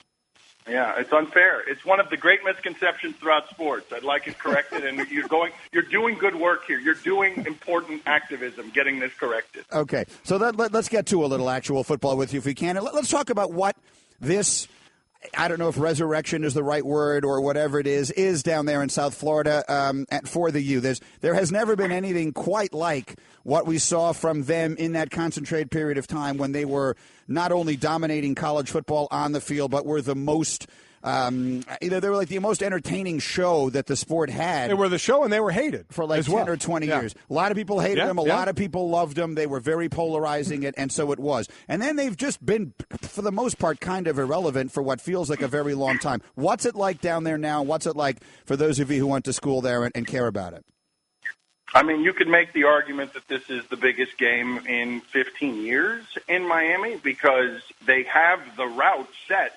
Yeah, it's unfair. It's one of the great misconceptions throughout sports. I'd like it corrected, and you're doing good work here. You're doing important activism, getting this corrected. Okay, so let's get to a little actual football with you if we can. Let's talk about what this, I don't know if resurrection is the right word or whatever it is down there in South Florida for the U. There has never been anything quite like what we saw from them in that concentrated period of time when they were not only dominating college football on the field, but were the most they were like the most entertaining show that the sport had. They were the show, and they were hated for like 10 or 20 years. A lot of people hated them. A lot of people loved them. They were very polarizing, and so it was. And then they've just been, for the most part, kind of irrelevant for what feels like a very long time. What's it like down there now? What's it like for those of you who went to school there and care about it? I mean, you could make the argument that this is the biggest game in 15 years in Miami because they have the route set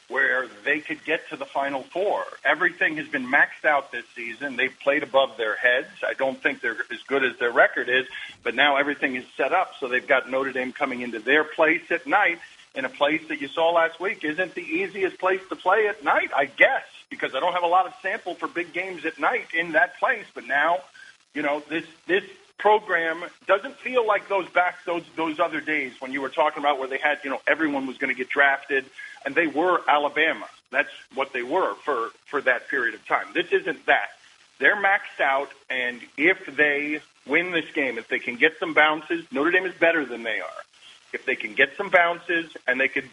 where they could get to the Final Four. Everything has been maxed out this season. They've played above their heads. I don't think they're as good as their record is, but now everything is set up, so they've got Notre Dame coming into their place at night, in a place that you saw last week isn't the easiest place to play at night, I guess, because I don't have a lot of sample for big games at night in that place. But now, this program doesn't feel like those other days when you were talking about where they had, everyone was going to get drafted, and they were Alabama. That's what they were for that period of time. This isn't that. They're maxed out, and if they win this game, if they can get some bounces, Notre Dame is better than they are. If they can get some bounces and they could,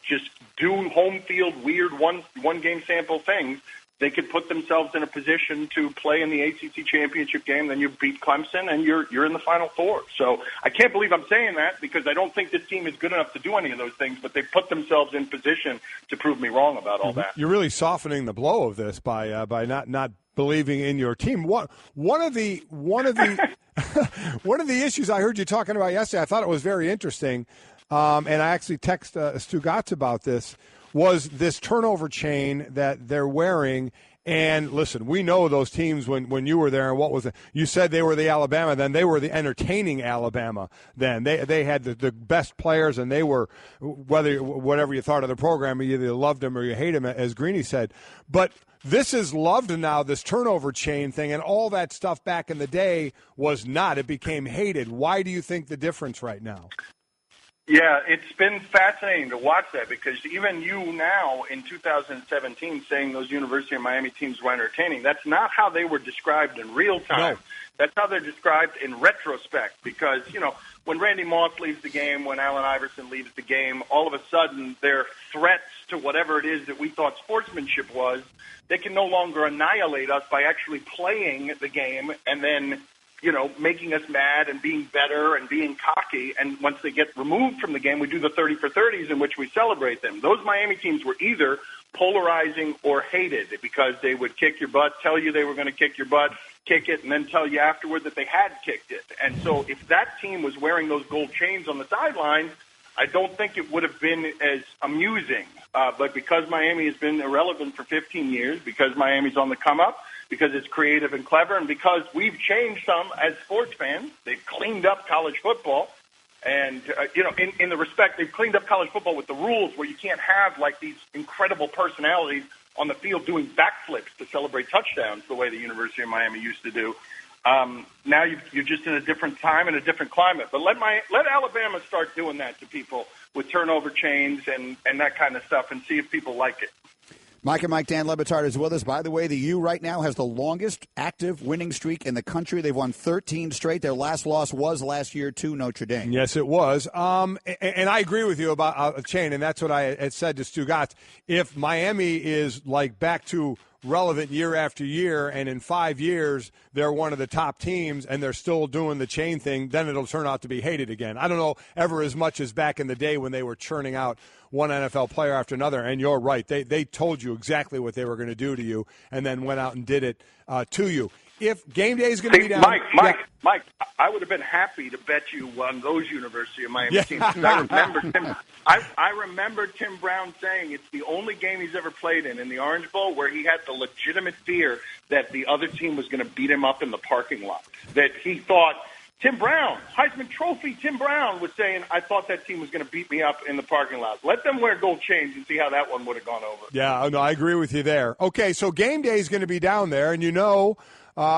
just do home field weird one-game sample things, they could put themselves in a position to play in the ACC championship game. Then you beat Clemson, and you're in the Final Four. So I can't believe I'm saying that because I don't think this team is good enough to do any of those things. But they put themselves in position to prove me wrong about all that. You're really softening the blow of this by not believing in your team. One of the one of the issues I heard you talking about yesterday, I thought it was very interesting, and I actually texted Stugatz about this. Was this turnover chain that they're wearing. And listen, we know those teams when you were there, and what was it? You said they were the Alabama, then they were the entertaining Alabama. Then they had the best players, and they were, whatever you thought of the program, you either loved them or you hate them, as Greeny said. But this is loved now, this turnover chain thing, and all that stuff back in the day was not. It became hated. Why do you think the difference right now? Yeah, it's been fascinating to watch that because even you now in 2017 saying those University of Miami teams were entertaining, that's not how they were described in real time. No. That's how they're described in retrospect because, when Randy Moss leaves the game, when Allen Iverson leaves the game, all of a sudden their threats to whatever it is that we thought sportsmanship was, they can no longer annihilate us by actually playing the game and then making us mad and being better and being cocky. And once they get removed from the game, we do the 30 for 30s in which we celebrate them. Those Miami teams were either polarizing or hated because they would kick your butt, tell you they were going to kick your butt, kick it, and then tell you afterward that they had kicked it. And so if that team was wearing those gold chains on the sideline, I don't think it would have been as amusing. But because Miami has been irrelevant for 15 years, because Miami's on the come-up, because it's creative and clever, and because we've changed some as sports fans. They've cleaned up college football. And, in the respect, they've cleaned up college football with the rules where you can't have, these incredible personalities on the field doing backflips to celebrate touchdowns the way the University of Miami used to do. Now you're just in a different time and a different climate. But let Alabama start doing that to people with turnover chains and that kind of stuff and see if people like it. Mike and Mike, Dan Le Batard is with us. By the way, the U right now has the longest active winning streak in the country. They've won 13 straight. Their last loss was last year to Notre Dame. Yes, it was. And I agree with you about a chain, and that's what I had said to Stugatz. If Miami is back to relevant year after year, and in 5 years they're one of the top teams and they're still doing the chain thing, then it'll turn out to be hated again. I don't know ever as much as back in the day when they were churning out one NFL player after another, and you're right. They told you exactly what they were going to do to you and then went out and did it to you. If game day is going to be down... Mike, I would have been happy to bet you on those University of Miami teams. I remember Tim Brown saying it's the only game he's ever played in the Orange Bowl where he had the legitimate fear that the other team was going to beat him up in the parking lot. That he thought... Tim Brown, Heisman Trophy Tim Brown was saying, I thought that team was going to beat me up in the parking lot. Let them wear gold chains and see how that one would have gone over. Yeah, no, I agree with you there. Okay, so game day is going to be down there, and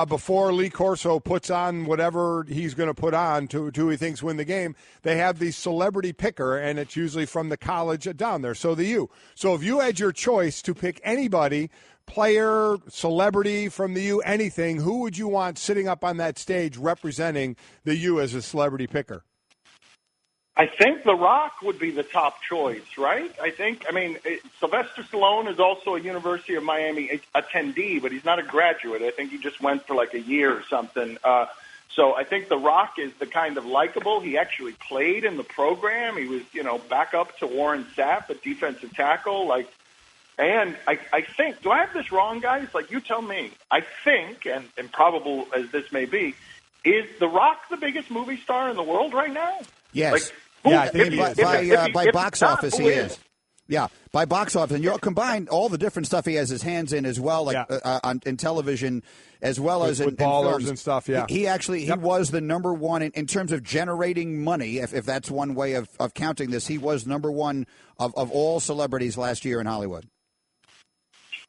before Lee Corso puts on whatever he's going to put on to who he thinks win the game, they have the celebrity picker, and it's usually from the college down there, so the U. So if you had your choice to pick anybody, player, celebrity from the U, anything, who would you want sitting up on that stage representing the U as a celebrity picker? I think The Rock would be the top choice, right? Sylvester Stallone is also a University of Miami attendee, but he's not a graduate. I think he just went for a year or something. So I think The Rock is the kind of likable. He actually played in the program. He was, back up to Warren Sapp at defensive tackle. And I think, do I have this wrong, guys? You tell me. I think, and improbable as this may be, is The Rock the biggest movie star in the world right now? Yes. I think by box office he is. Yeah, by box office. And you'll combine all the different stuff he has his hands in as well, like in television, as well as in ballers films. And stuff, yeah. He was the number one in terms of generating money, if that's one way of counting this. He was number one of all celebrities last year in Hollywood.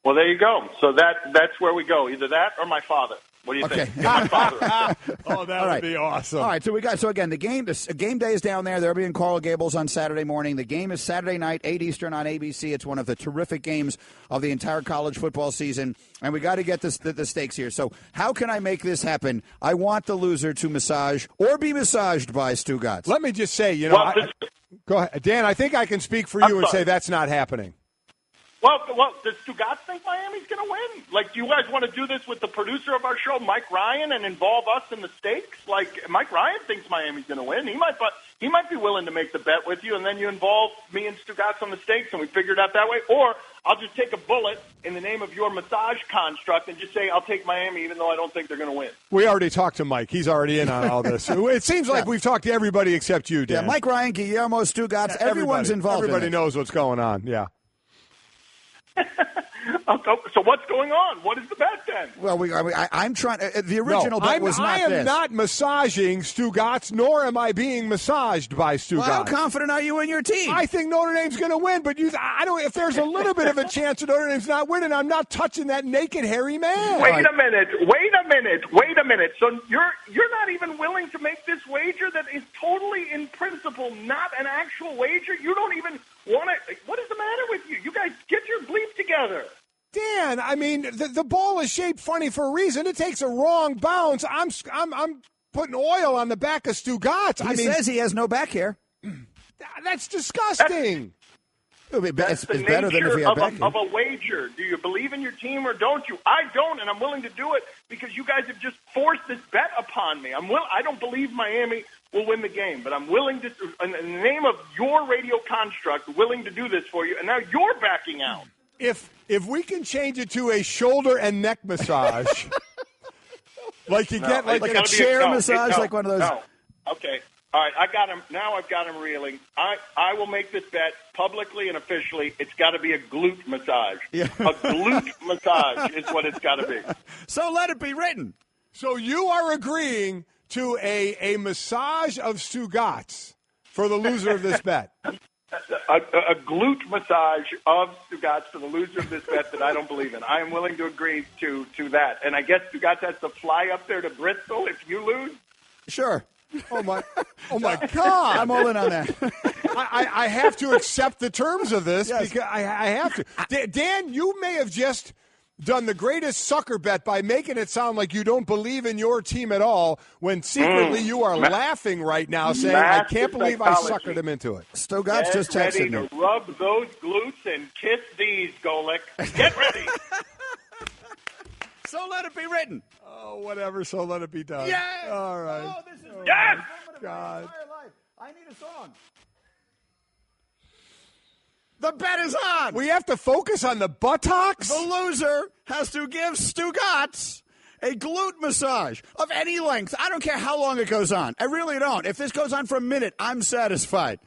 Well, there you go. So that's where we go. Either that or my father. What do you think? My father. Oh, that would be awesome. All right, so again, the game day is down there. They'll be in Coral Gables on Saturday morning. The game is Saturday night, 8 Eastern on ABC. It's one of the terrific games of the entire college football season, and we got to get the stakes here. So how can I make this happen? I want the loser to massage or be massaged by Stugotz. Let me just say, go ahead. Dan, I think I can speak for you and say that's not happening. Well, does Stugotz think Miami's going to win? Like, do you guys want to do this with the producer of our show, Mike Ryan, and involve us in the stakes? Like, Mike Ryan thinks Miami's going to win. He might be willing to make the bet with you, and then you involve me and Stugotz on the stakes, and we figure it out that way. Or I'll just take a bullet in the name of your massage construct and just say I'll take Miami, even though I don't think they're going to win. We already talked to Mike. He's already in on all this. It seems like we've talked to everybody except you, Dan. Yeah, Mike Ryan, Guillermo, Stugotz, everyone's involved. Everybody knows what's going on. Yeah. So what's going on? What is the bet then? Well, I'm trying. The original bet was not this. I am not massaging Stugotz, nor am I being massaged by Stugotz. Well, how confident are you in your team? I think Notre Dame's going to win, but I don't. If there's a little bit of a chance that Notre Dame's not winning, I'm not touching that naked hairy man. Wait a minute. So you're not even willing to make this wager that is totally, in principle, not an actual wager? You don't even want to. What is the matter with you? You guys get your bleep together. Dan, I mean, the ball is shaped funny for a reason. It takes a wrong bounce. I'm putting oil on the back of Stugotz. He says he has no back hair. That's disgusting. That's the nature than if he had back hair. Of a wager. Do you believe in your team or don't you? I don't, and I'm willing to do it because you guys have just forced this bet upon me. I don't believe Miami will win the game, but I'm willing to, in the name of your radio construct, willing to do this for you, and now you're backing out. If we can change it to a shoulder and neck massage, like you get like a chair massage, like one of those. No. Okay. All right. I got him. Now I've got him reeling. I will make this bet publicly and officially. It's got to be a glute massage. Yeah. A glute massage is what it's got to be. So let it be written. So you are agreeing to a massage of Stugotz for the loser of this bet. A glute massage of Stugotz for the loser of this bet that I don't believe in. I am willing to agree to that. And I guess Stugotz has to fly up there to Bristol if you lose? Sure. Oh, my God. I'm all in on that. I have to accept the terms of this because I have to. Dan, you may have just done the greatest sucker bet by making it sound like you don't believe in your team at all when secretly you are laughing right now saying, I can't believe I suckered him into it. Stugotz just texted me. Ready to rub those glutes and kiss these, Golic. Get ready. So let it be written. Oh, whatever. So let it be done. Yeah. All right. Oh, this is yes. God. I need a song. The bet is on. We have to focus on the buttocks? The loser has to give Stugotz a glute massage of any length. I don't care how long it goes on. I really don't. If this goes on for a minute, I'm satisfied.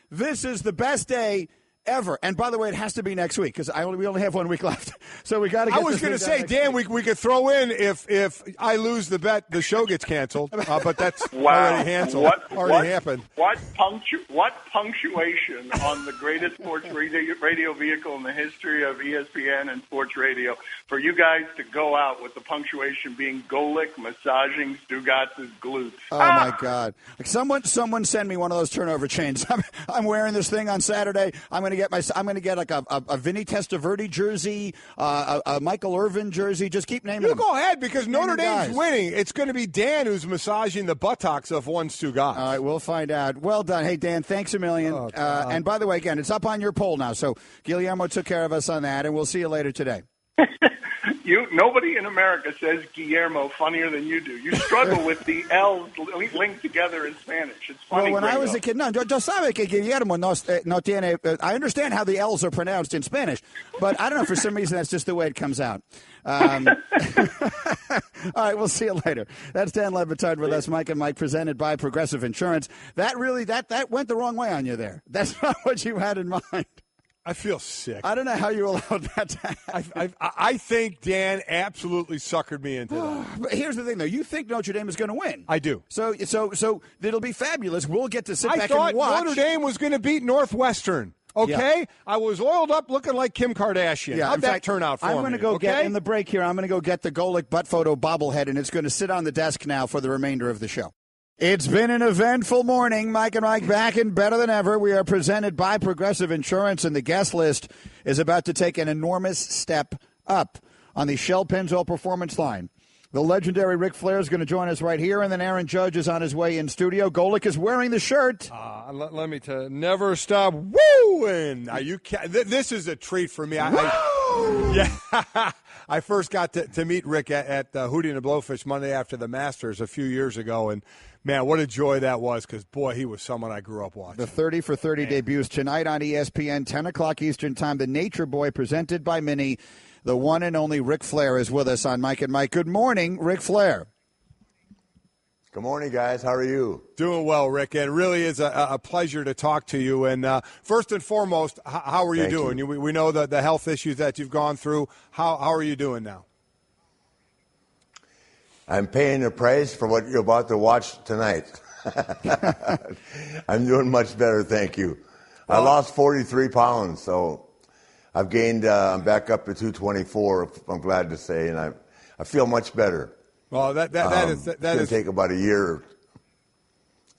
This is the best day ever. And by the way, it has to be next week because we only have 1 week left. So we got to get I was going to say, Dan, we could throw in if I lose the bet, the show gets canceled. But that's already canceled. Already happened. What punctuation on the greatest sports radio vehicle in the history of ESPN and sports radio for you guys to go out with the punctuation being Golic massaging Stugotz's glutes. Oh, my God. Someone send me one of those turnover chains. I'm wearing this thing on Saturday. I'm going to get like a Vinny Testaverde jersey, a Michael Irvin jersey. Just keep naming them. You go ahead because Notre Dame's winning. It's going to be Dan who's massaging the buttocks of one Stugotz. All right, we'll find out. Well done. Hey, Dan, thanks a million. Oh, and by the way, again, it's up on your poll now. So Guillermo took care of us on that, and we'll see you later today. Nobody in America says Guillermo funnier than you do. You struggle with the L's linked together in Spanish. It's funny. Well, when I was a kid, yo sabe que Guillermo no tiene. I understand how the L's are pronounced in Spanish, but I don't know, for some reason that's just the way it comes out. All right, we'll see you later. That's Dan Le Batard with us, Mike and Mike, presented by Progressive Insurance. That went the wrong way on you there. That's not what you had in mind. I feel sick. I don't know how you allowed that to happen. I think Dan absolutely suckered me into that. But here's the thing, though. You think Notre Dame is going to win. I do. So it'll be fabulous. We'll get to sit back I and watch. thought Notre Dame was going to beat Northwestern. Okay? Yeah. I was oiled up looking like Kim Kardashian. Yeah, how'd that turn out for me? I'm going to go get, in the break here, I'm going to go get the Golic butt photo bobblehead, and it's going to sit on the desk now for the remainder of the show. It's been an eventful morning. Mike and Mike back and better than ever. We are presented by Progressive Insurance, and the guest list is about to take an enormous step up on the Shell Pennzoil Performance line. The legendary Ric Flair is going to join us right here, and then Aaron Judge is on his way in studio. Golic is wearing the shirt. Let me tell you, never stop wooing. This is a treat for me. I first got to meet Rick at Hootie and the Blowfish Monday after the Masters a few years ago, and man, what a joy that was, because, boy, he was someone I grew up watching. The 30 for 30 debuts tonight on ESPN, 10 o'clock Eastern Time. The Nature Boy, presented by Mini. The one and only Ric Flair is with us on Mike and Mike. Good morning, Ric Flair. Good morning, guys. How are you? Doing well, Rick, and it really is a pleasure to talk to you. And first and foremost, how are you doing? We know the health issues that you've gone through. How are you doing now? I'm paying the price for what you're about to watch tonight. I'm doing much better, thank you. I lost 43 pounds, so I've gained, I'm back up to 224, I'm glad to say, and I feel much better. Well, that is it's going to take about a year.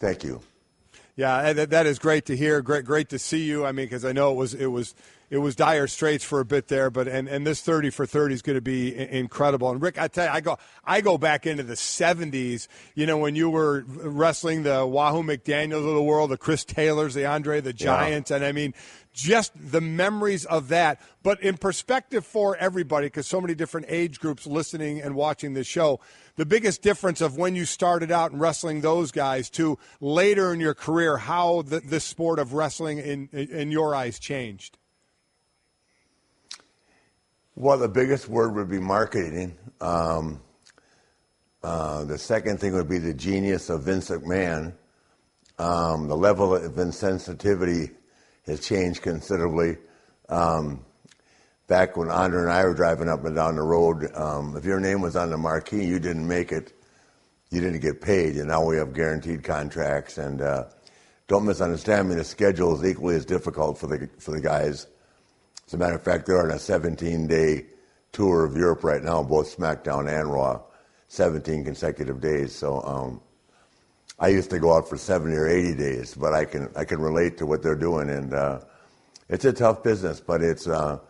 Thank you. Yeah, that is great to hear. Great to see you. I mean, because I know it was dire straits for a bit there, but and this 30 for 30 is going to be incredible. And Rick, I tell you, I go back into the 70s. You know, when you were wrestling the Wahoo McDaniels of the world, the Chris Taylors, the Andre the Giants, and I mean, just the memories of that. But in perspective for everybody, because so many different age groups listening and watching this show, the biggest difference of when you started out in wrestling those guys to later in your career, how the sport of wrestling in your eyes changed. Well, the biggest word would be marketing. The second thing would be the genius of Vince McMahon. The level of insensitivity has changed considerably. Back when Andre and I were driving up and down the road, if your name was on the marquee, you didn't make it, you didn't get paid. And now we have guaranteed contracts. And don't misunderstand me, the schedule is equally as difficult for the guys. As a matter of fact, they're on a 17-day tour of Europe right now, both SmackDown and Raw, 17 consecutive days. So I used to go out for 70 or 80 days, but I can relate to what they're doing. And it's a tough business, but it's the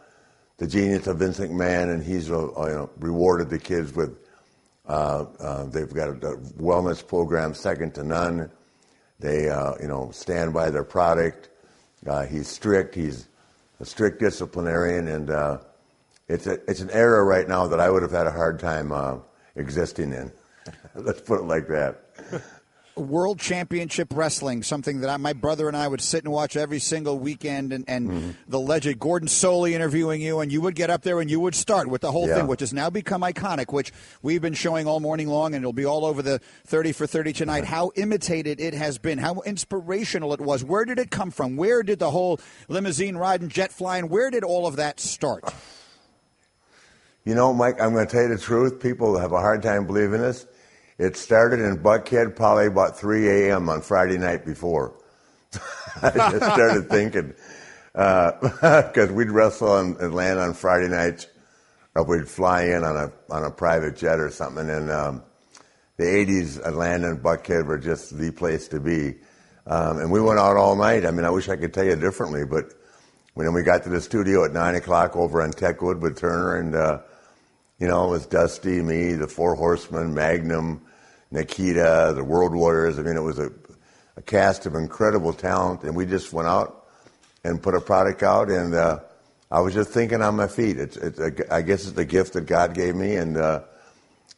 genius of Vince McMahon, and he's rewarded the kids with they've got a wellness program second to none. They stand by their product. He's strict. He's a strict disciplinarian, and it's an era right now that I would have had a hard time existing in. Let's put it like that. World Championship Wrestling, something that my brother and I would sit and watch every single weekend, and the legend Gordon Soley interviewing you, and you would get up there and you would start with the whole thing, which has now become iconic, which we've been showing all morning long, and it'll be all over the 30 for 30 tonight, how imitated it has been, how inspirational it was. Where did it come from? Where did the whole limousine riding, jet flying, where did all of that start? You know, Mike, I'm going to tell you the truth. People have a hard time believing this. It started in Buckhead probably about 3 a.m. on Friday night before. I just started thinking, because we'd wrestle and land on Friday nights, or we'd fly in on a private jet or something. And the 80s, Atlanta and Buckhead were just the place to be. And we went out all night. I mean, I wish I could tell you differently, but when we got to the studio at 9 o'clock over on Techwood with Turner, and it was Dusty, me, the Four Horsemen, Magnum, Nikita, the World Warriors. I mean, it was a cast of incredible talent, and we just went out and put a product out, and I was just thinking on my feet. I guess it's the gift that God gave me, and I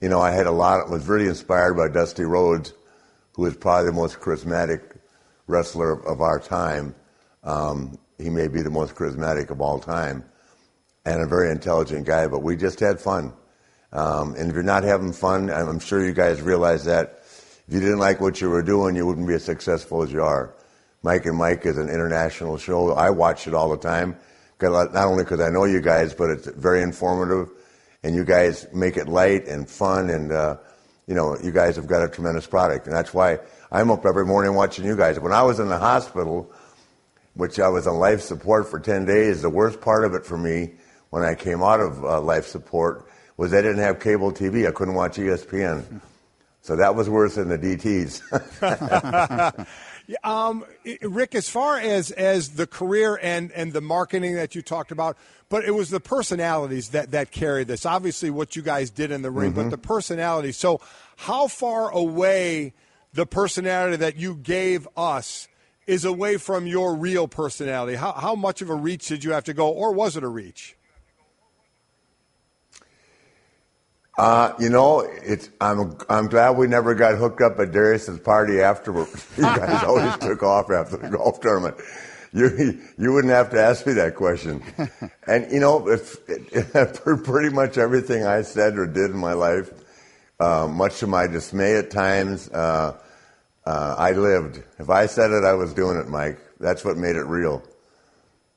had was really inspired by Dusty Rhodes, who is probably the most charismatic wrestler of our time. He may be the most charismatic of all time, and a very intelligent guy, but we just had fun. And if you're not having fun, I'm sure you guys realize that if you didn't like what you were doing, you wouldn't be as successful as you are. Mike and Mike is an international show. I watch it all the time Not only because I know you guys, but it's very informative, and you guys make it light and fun, and you guys have got a tremendous product, and that's why I'm up every morning watching you guys. When I was in the hospital, which I was on life support for 10 days, the worst part of it for me when I came out of life support was I didn't have cable TV. I couldn't watch ESPN. So that was worse than the DTs. Rick, as far as the career and the marketing that you talked about, but it was the personalities that carried this. Obviously what you guys did in the ring, but the personality. So how far away the personality that you gave us is away from your real personality? How much of a reach did you have to go, or was it a reach? I'm glad we never got hooked up at Darius's party afterward. You guys always took off after the golf tournament. You wouldn't have to ask me that question. And pretty much everything I said or did in my life, much to my dismay at times, I lived. If I said it, I was doing it, Mike. That's what made it real.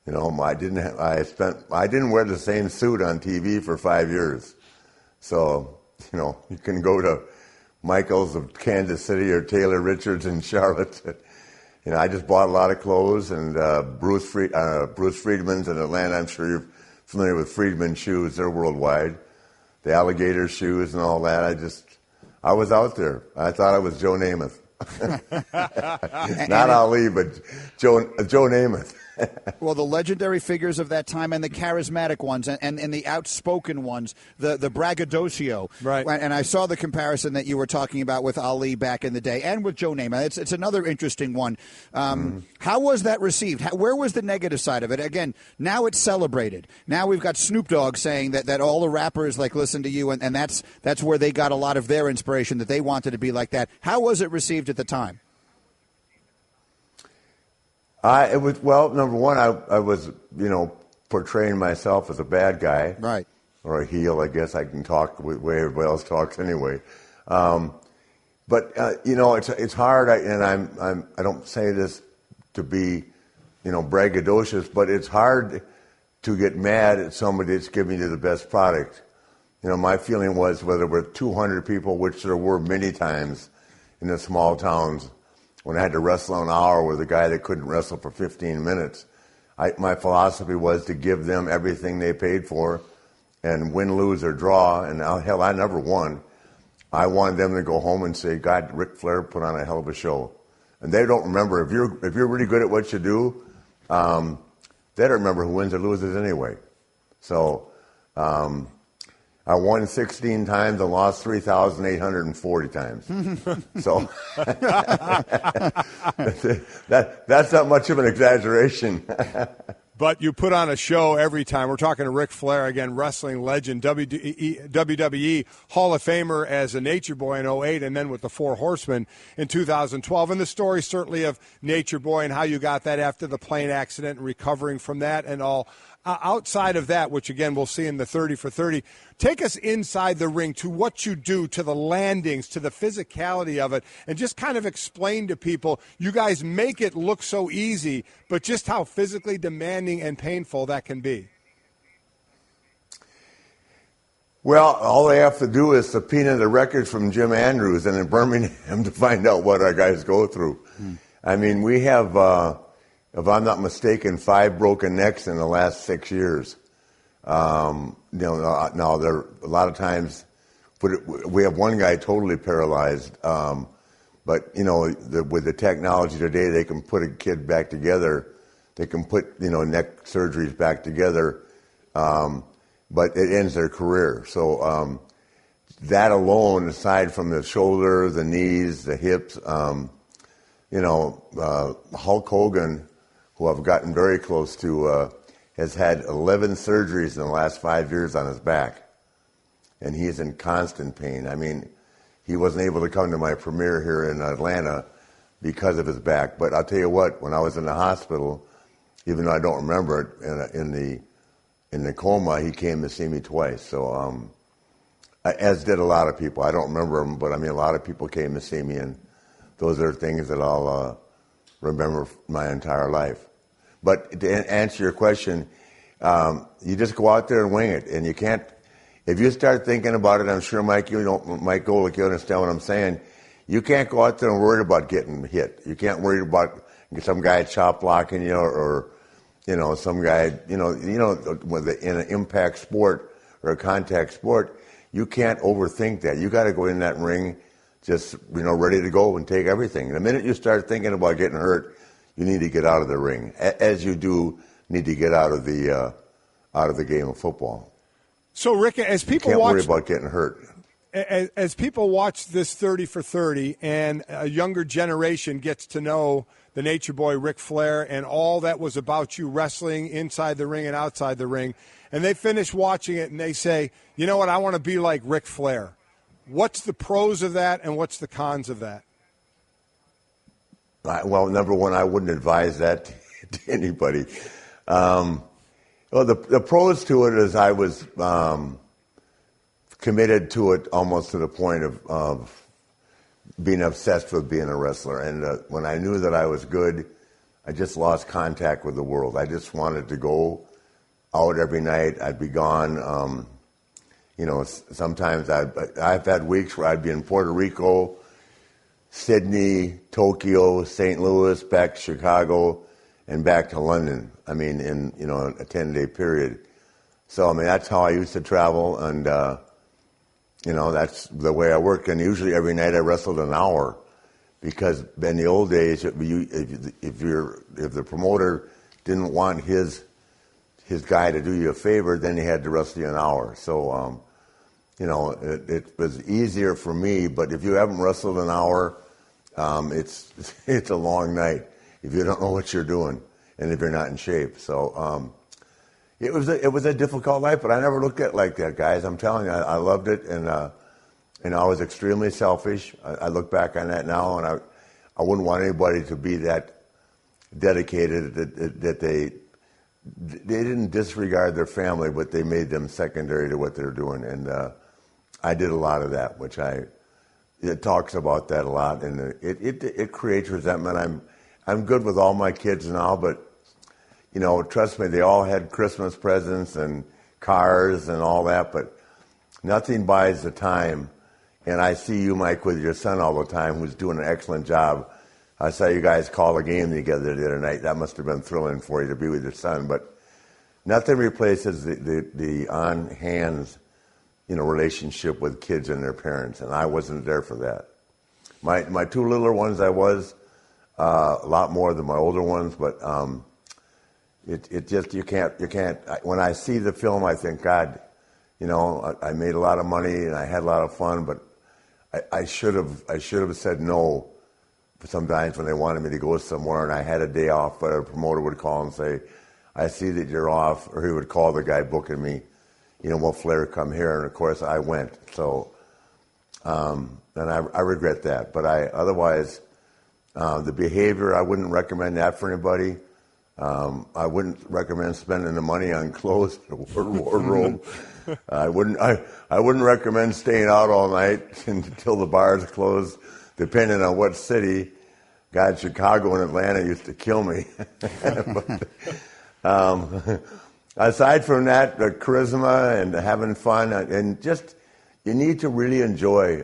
I didn't wear the same suit on TV for 5 years. So, you can go to Michael's of Kansas City or Taylor Richards in Charlotte. I just bought a lot of clothes, and Bruce Friedman's in Atlanta. I'm sure you're familiar with Friedman shoes. They're worldwide. The alligator shoes and all that. I was out there. I thought I was Joe Namath. Not Ali, but Joe Namath. Well, the legendary figures of that time and the charismatic ones and the outspoken ones, the braggadocio. Right. And I saw the comparison that you were talking about with Ali back in the day and with Joe Namath. It's another interesting one. How was that received? Where was the negative side of it? Again, now it's celebrated. Now we've got Snoop Dogg saying that all the rappers listen to you, and that's where they got a lot of their inspiration, that they wanted to be like that. How was it received at the time? Number one, I was, portraying myself as a bad guy. Right. Or a heel, I guess I can talk the way everybody else talks anyway. It's hard, I don't say this to be, braggadocious, but it's hard to get mad at somebody that's giving you the best product. My feeling was whether we're 200 people, which there were many times in the small towns, when I had to wrestle an hour with a guy that couldn't wrestle for 15 minutes, my philosophy was to give them everything they paid for, and win, lose, or draw. And hell, I never won. I wanted them to go home and say, God, Ric Flair put on a hell of a show. And they don't remember. If you're really good at what you do, they don't remember who wins or loses anyway. So I won 16 times and lost 3,840 times. So that's not much of an exaggeration. But you put on a show every time. We're talking to Ric Flair, again, wrestling legend, WWE Hall of Famer as a Nature Boy in 2008, and then with the Four Horsemen in 2012. And the story certainly of Nature Boy and how you got that after the plane accident and recovering from that and all. Outside of that, which, again, we'll see in the 30 for 30, take us inside the ring to what you do, to the landings, to the physicality of it, and just kind of explain to people, you guys make it look so easy, but just how physically demanding and painful that can be. Well, all they have to do is subpoena the records from Jim Andrews and in Birmingham to find out what our guys go through. I mean, we have... if I'm not mistaken, 5 broken necks in the last 6 years. Now there a lot of times, we have one guy totally paralyzed. But with the technology today, they can put a kid back together. They can put neck surgeries back together, but it ends their career. So that alone, aside from the shoulder, the knees, the hips, Hulk Hogan, who I've gotten very close to, has had 11 surgeries in the last 5 years on his back. And he's in constant pain. I mean, he wasn't able to come to my premiere here in Atlanta because of his back. But I'll tell you what, when I was in the hospital, even though I don't remember it, in the coma, he came to see me twice. So, as did a lot of people. I don't remember him, but I mean, a lot of people came to see me, and those are things that I'll remember my entire life. But to answer your question, You just go out there and wing it, and you can't. If you start thinking about it, I'm sure Mike Golic, you understand what I'm saying. You can't go out there and worry about getting hit. You can't worry about some guy chop blocking you, or some guy, in an impact sport or a contact sport. You can't overthink that. You got to go in that ring, just ready to go and take everything. And the minute you start thinking about getting hurt, you need to get out of the ring, as you do need to get out of the game of football. So, Rick, as people can't watch, worry about getting hurt. As people watch this 30 for 30, and a younger generation gets to know the Nature Boy Ric Flair and all that was about you wrestling inside the ring and outside the ring, and they finish watching it and they say, you know what, I want to be like Ric Flair. What's the pros of that and what's the cons of that? Well, number one, I wouldn't advise that to anybody. Well, the pros to it is I was committed to it almost to the point of being obsessed with being a wrestler. And when I knew that I was good, I just lost contact with the world. I just wanted to go out every night. I'd be gone. Sometimes I've had weeks where I'd be in Puerto Rico, Sydney, Tokyo, St. Louis, back to Chicago, and back to London. I mean, in a 10-day period. So that's how I used to travel, and that's the way I worked. And usually every night I wrestled an hour, because in the old days, if the promoter didn't want his guy to do you a favor, then he had to wrestle you an hour. So it was easier for me. But if you haven't wrestled an hour, it's a long night if you don't know what you're doing and if you're not in shape. So it was a difficult life, but I never looked at it like that, guys. I'm telling you, I loved it, and I was extremely selfish. I look back on that now, and I wouldn't want anybody to be that dedicated that they didn't disregard their family, but they made them secondary to what they're doing. And I did a lot of that, which it talks about that a lot, and it creates resentment. I'm good with all my kids now, but trust me, they all had Christmas presents and cars and all that, but nothing buys the time. And I see you, Mike, with your son all the time, who's doing an excellent job. I saw you guys call a game together the other night. That must have been thrilling for you to be with your son. But nothing replaces the on-hands, relationship with kids and their parents. And I wasn't there for that. My two littler ones, I was a lot more than my older ones. But it just you can't. When I see the film, I think, God, I made a lot of money and I had a lot of fun, but I should have said no. Sometimes when they wanted me to go somewhere and I had a day off, but a promoter would call and say, I see that you're off, or he would call the guy booking me, will Flair come here? And of course I went. So, and I regret that. But otherwise, the behavior, I wouldn't recommend that for anybody. I wouldn't recommend spending the money on clothes in a wardrobe. I wouldn't recommend staying out all night until the bars closed, depending on what city. God, Chicago and Atlanta used to kill me. But, aside from that, the charisma and having fun, and just you need to really enjoy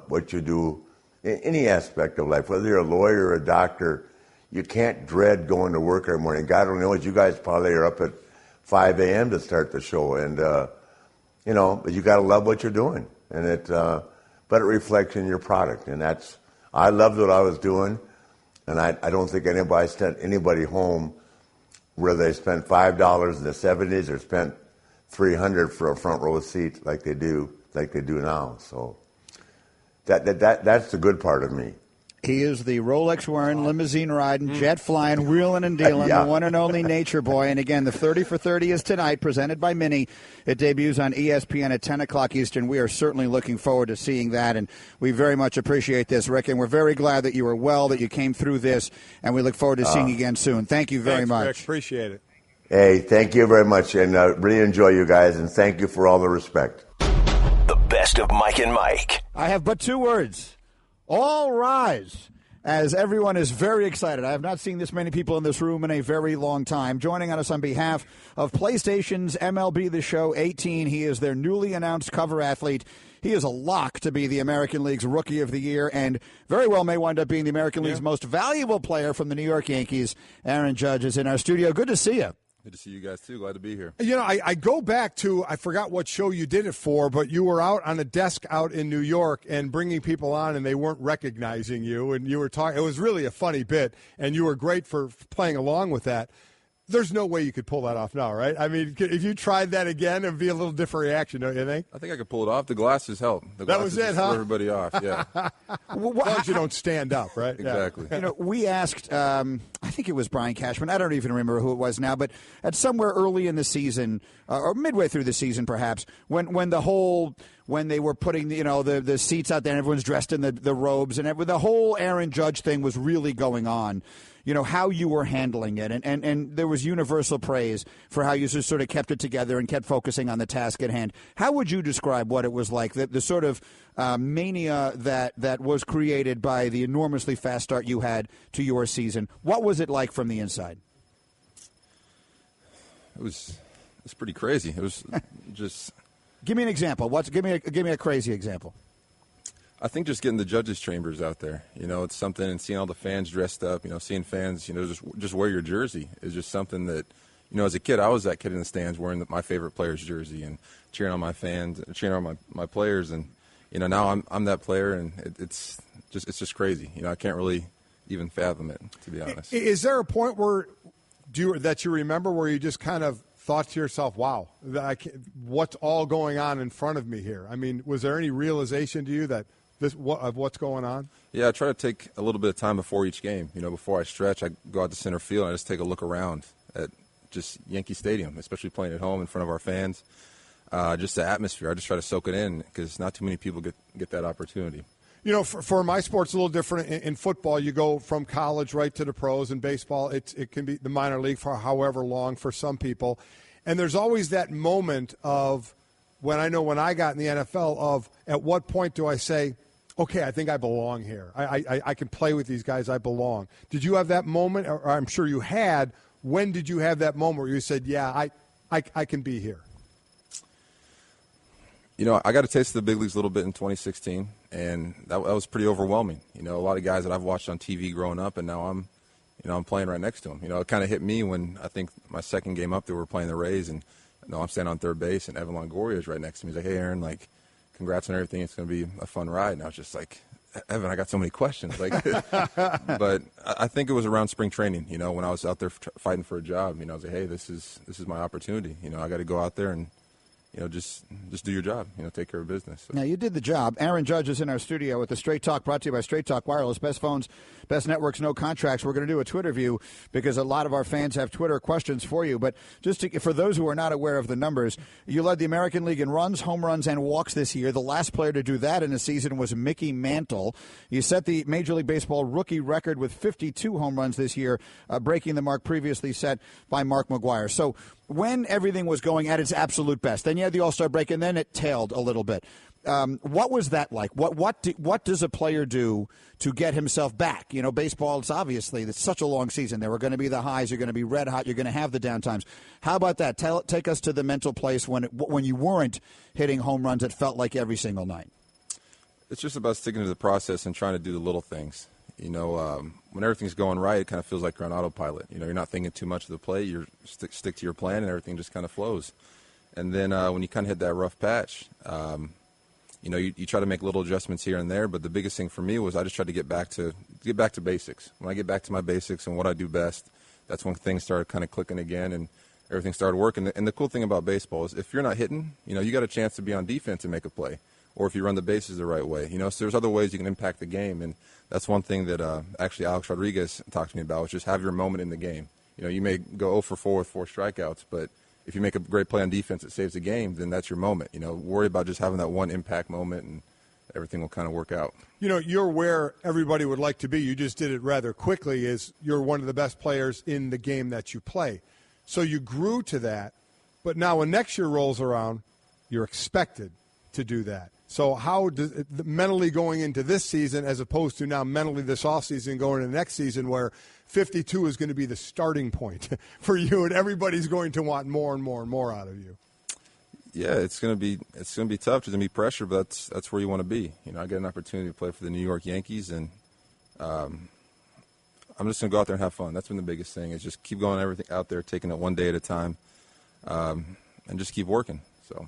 what you do in any aspect of life, whether you're a lawyer or a doctor. You can't dread going to work every morning. God only knows, you guys probably are up at 5 a.m. to start the show, and but you got to love what you're doing, and but it reflects in your product, and I loved what I was doing, and I don't think anybody sent anybody home where they spent $5 in the 70s or spent $300 for a front row seat like they do now. So that's the good part of me. He is the Rolex-wearing, limousine-riding, jet-flying, wheeling and dealing, the one and only Nature Boy. And again, the 30 for 30 is tonight, presented by Mini. It debuts on ESPN at 10 o'clock Eastern. We are certainly looking forward to seeing that, and we very much appreciate this, Rick. And we're very glad that you were well, that you came through this, and we look forward to seeing you again soon. Thank you very much. Rick, appreciate it. Hey, thank you very much, and really enjoy you guys, and thank you for all the respect. The best of Mike and Mike. I have but two words. All rise as everyone is very excited. I have not seen this many people in this room in a very long time. Joining on us on behalf of PlayStation's MLB The Show 18, he is their newly announced cover athlete. He is a lock to be the American League's Rookie of the Year and very well may wind up being the American League's most valuable player from the New York Yankees. Aaron Judge is in our studio. Good to see you. Good to see you guys, too. Glad to be here. You know, I go back to, I forgot what show you did it for, but you were out on a desk out in New York and bringing people on, and they weren't recognizing you, and you were talking. It was really a funny bit, and you were great for playing along with that. There's no way you could pull that off now, right? I mean, if you tried that again, it would be a little different reaction, don't you think? I think I could pull it off. The glasses help. That was it, huh? Threw everybody off, yeah. As long as you don't stand up, right? Exactly. You know, we asked, I think it was Brian Cashman. I don't even remember who it was now, but at somewhere early in the season, or midway through the season, perhaps, when they were putting the seats out there and everyone's dressed in the robes and the whole Aaron Judge thing was really going on. You know, how you were handling it. And there was universal praise for how you just sort of kept it together and kept focusing on the task at hand. How would you describe what it was like, the sort of mania that was created by the enormously fast start you had to your season? What was it like from the inside? It was pretty crazy. It was just... Give me an example. Give me a crazy example. I think just getting the judges' chambers out there, it's something, and seeing all the fans dressed up, seeing fans, just wear your jersey is just something that, as a kid, I was that kid in the stands wearing my favorite player's jersey and cheering on my fans, cheering on my players, and now I'm that player, and it's just crazy. I can't really even fathom it, to be honest. Is there a point that you remember where you just kind of thought to yourself, wow, what's all going on in front of me here? I mean, was there any realization to you that of what's going on? Yeah, I try to take a little bit of time before each game. Before I stretch, I go out to center field and I just take a look around at just Yankee Stadium, especially playing at home in front of our fans. Just the atmosphere. I just try to soak it in because not too many people get that opportunity. For my sport, it's a little different. In football, you go from college right to the pros. In baseball, it can be the minor league for however long for some people. And there's always that moment of when I got in the NFL of at what point do I say, okay, I think I belong here. I can play with these guys. I belong. Did you have that moment? Or I'm sure you had. When did you have that moment where you said, yeah, I can be here? I got a taste of the big leagues a little bit in 2016, and that was pretty overwhelming. A lot of guys that I've watched on TV growing up, and now I'm playing right next to them. It kind of hit me when I think my second game up, they were playing the Rays, and I'm standing on third base, and Evan Longoria is right next to me. He's like, hey, Aaron, congrats on everything. It's going to be a fun ride. And I was just like, Evan, I got so many questions. But I think it was around spring training, when I was out there fighting for a job. I was like, hey, this is my opportunity. I got to go out there and, just do your job, take care of business. So. Now, you did the job. Aaron Judge is in our studio with the Straight Talk, brought to you by Straight Talk Wireless. Best phones, best networks, no contracts. We're going to do a Twitter view because a lot of our fans have Twitter questions for you. But for those who are not aware of the numbers, you led the American League in runs, home runs, and walks this year. The last player to do that in a season was Mickey Mantle. You set the Major League Baseball rookie record with 52 home runs this year, breaking the mark previously set by Mark McGwire. So when everything was going at its absolute best, then you had the All-Star break, and then it tailed a little bit. What was that like? What does a player do to get himself back? Baseball, it's such a long season. There are going to be the highs. You're going to be red hot. You're going to have the downtimes. How about that? Take us to the mental place when you weren't hitting home runs, it felt like every single night. It's just about sticking to the process and trying to do the little things. When everything's going right, it kind of feels like you're on autopilot. You're not thinking too much of the play. You stick to your plan, and everything just kind of flows. And then when you kind of hit that rough patch, you try to make little adjustments here and there. But the biggest thing for me was I just tried to get back to basics. When I get back to my basics and what I do best, that's when things started kind of clicking again, and everything started working. And the cool thing about baseball is if you're not hitting, you got a chance to be on defense and make a play. Or if you run the bases the right way, so there's other ways you can impact the game, and that's one thing that actually Alex Rodriguez talked to me about, was just have your moment in the game. You may go 0 for 4 with 4 strikeouts, but if you make a great play on defense that saves the game, then that's your moment. Worry about just having that one impact moment, and everything will kind of work out. You're where everybody would like to be. You just did it rather quickly. You're one of the best players in the game that you play, so you grew to that. But now when next year rolls around, you're expected to do that. So how does mentally going into this season as opposed to now mentally this offseason going into the next season where 52 is going to be the starting point for you and everybody's going to want more and more and more out of you? Yeah, it's gonna be tough. There's gonna be pressure, but that's where you want to be. I get an opportunity to play for the New York Yankees, and I'm just gonna go out there and have fun. That's been the biggest thing. Is just keep going everything out there, taking it one day at a time, and just keep working. So.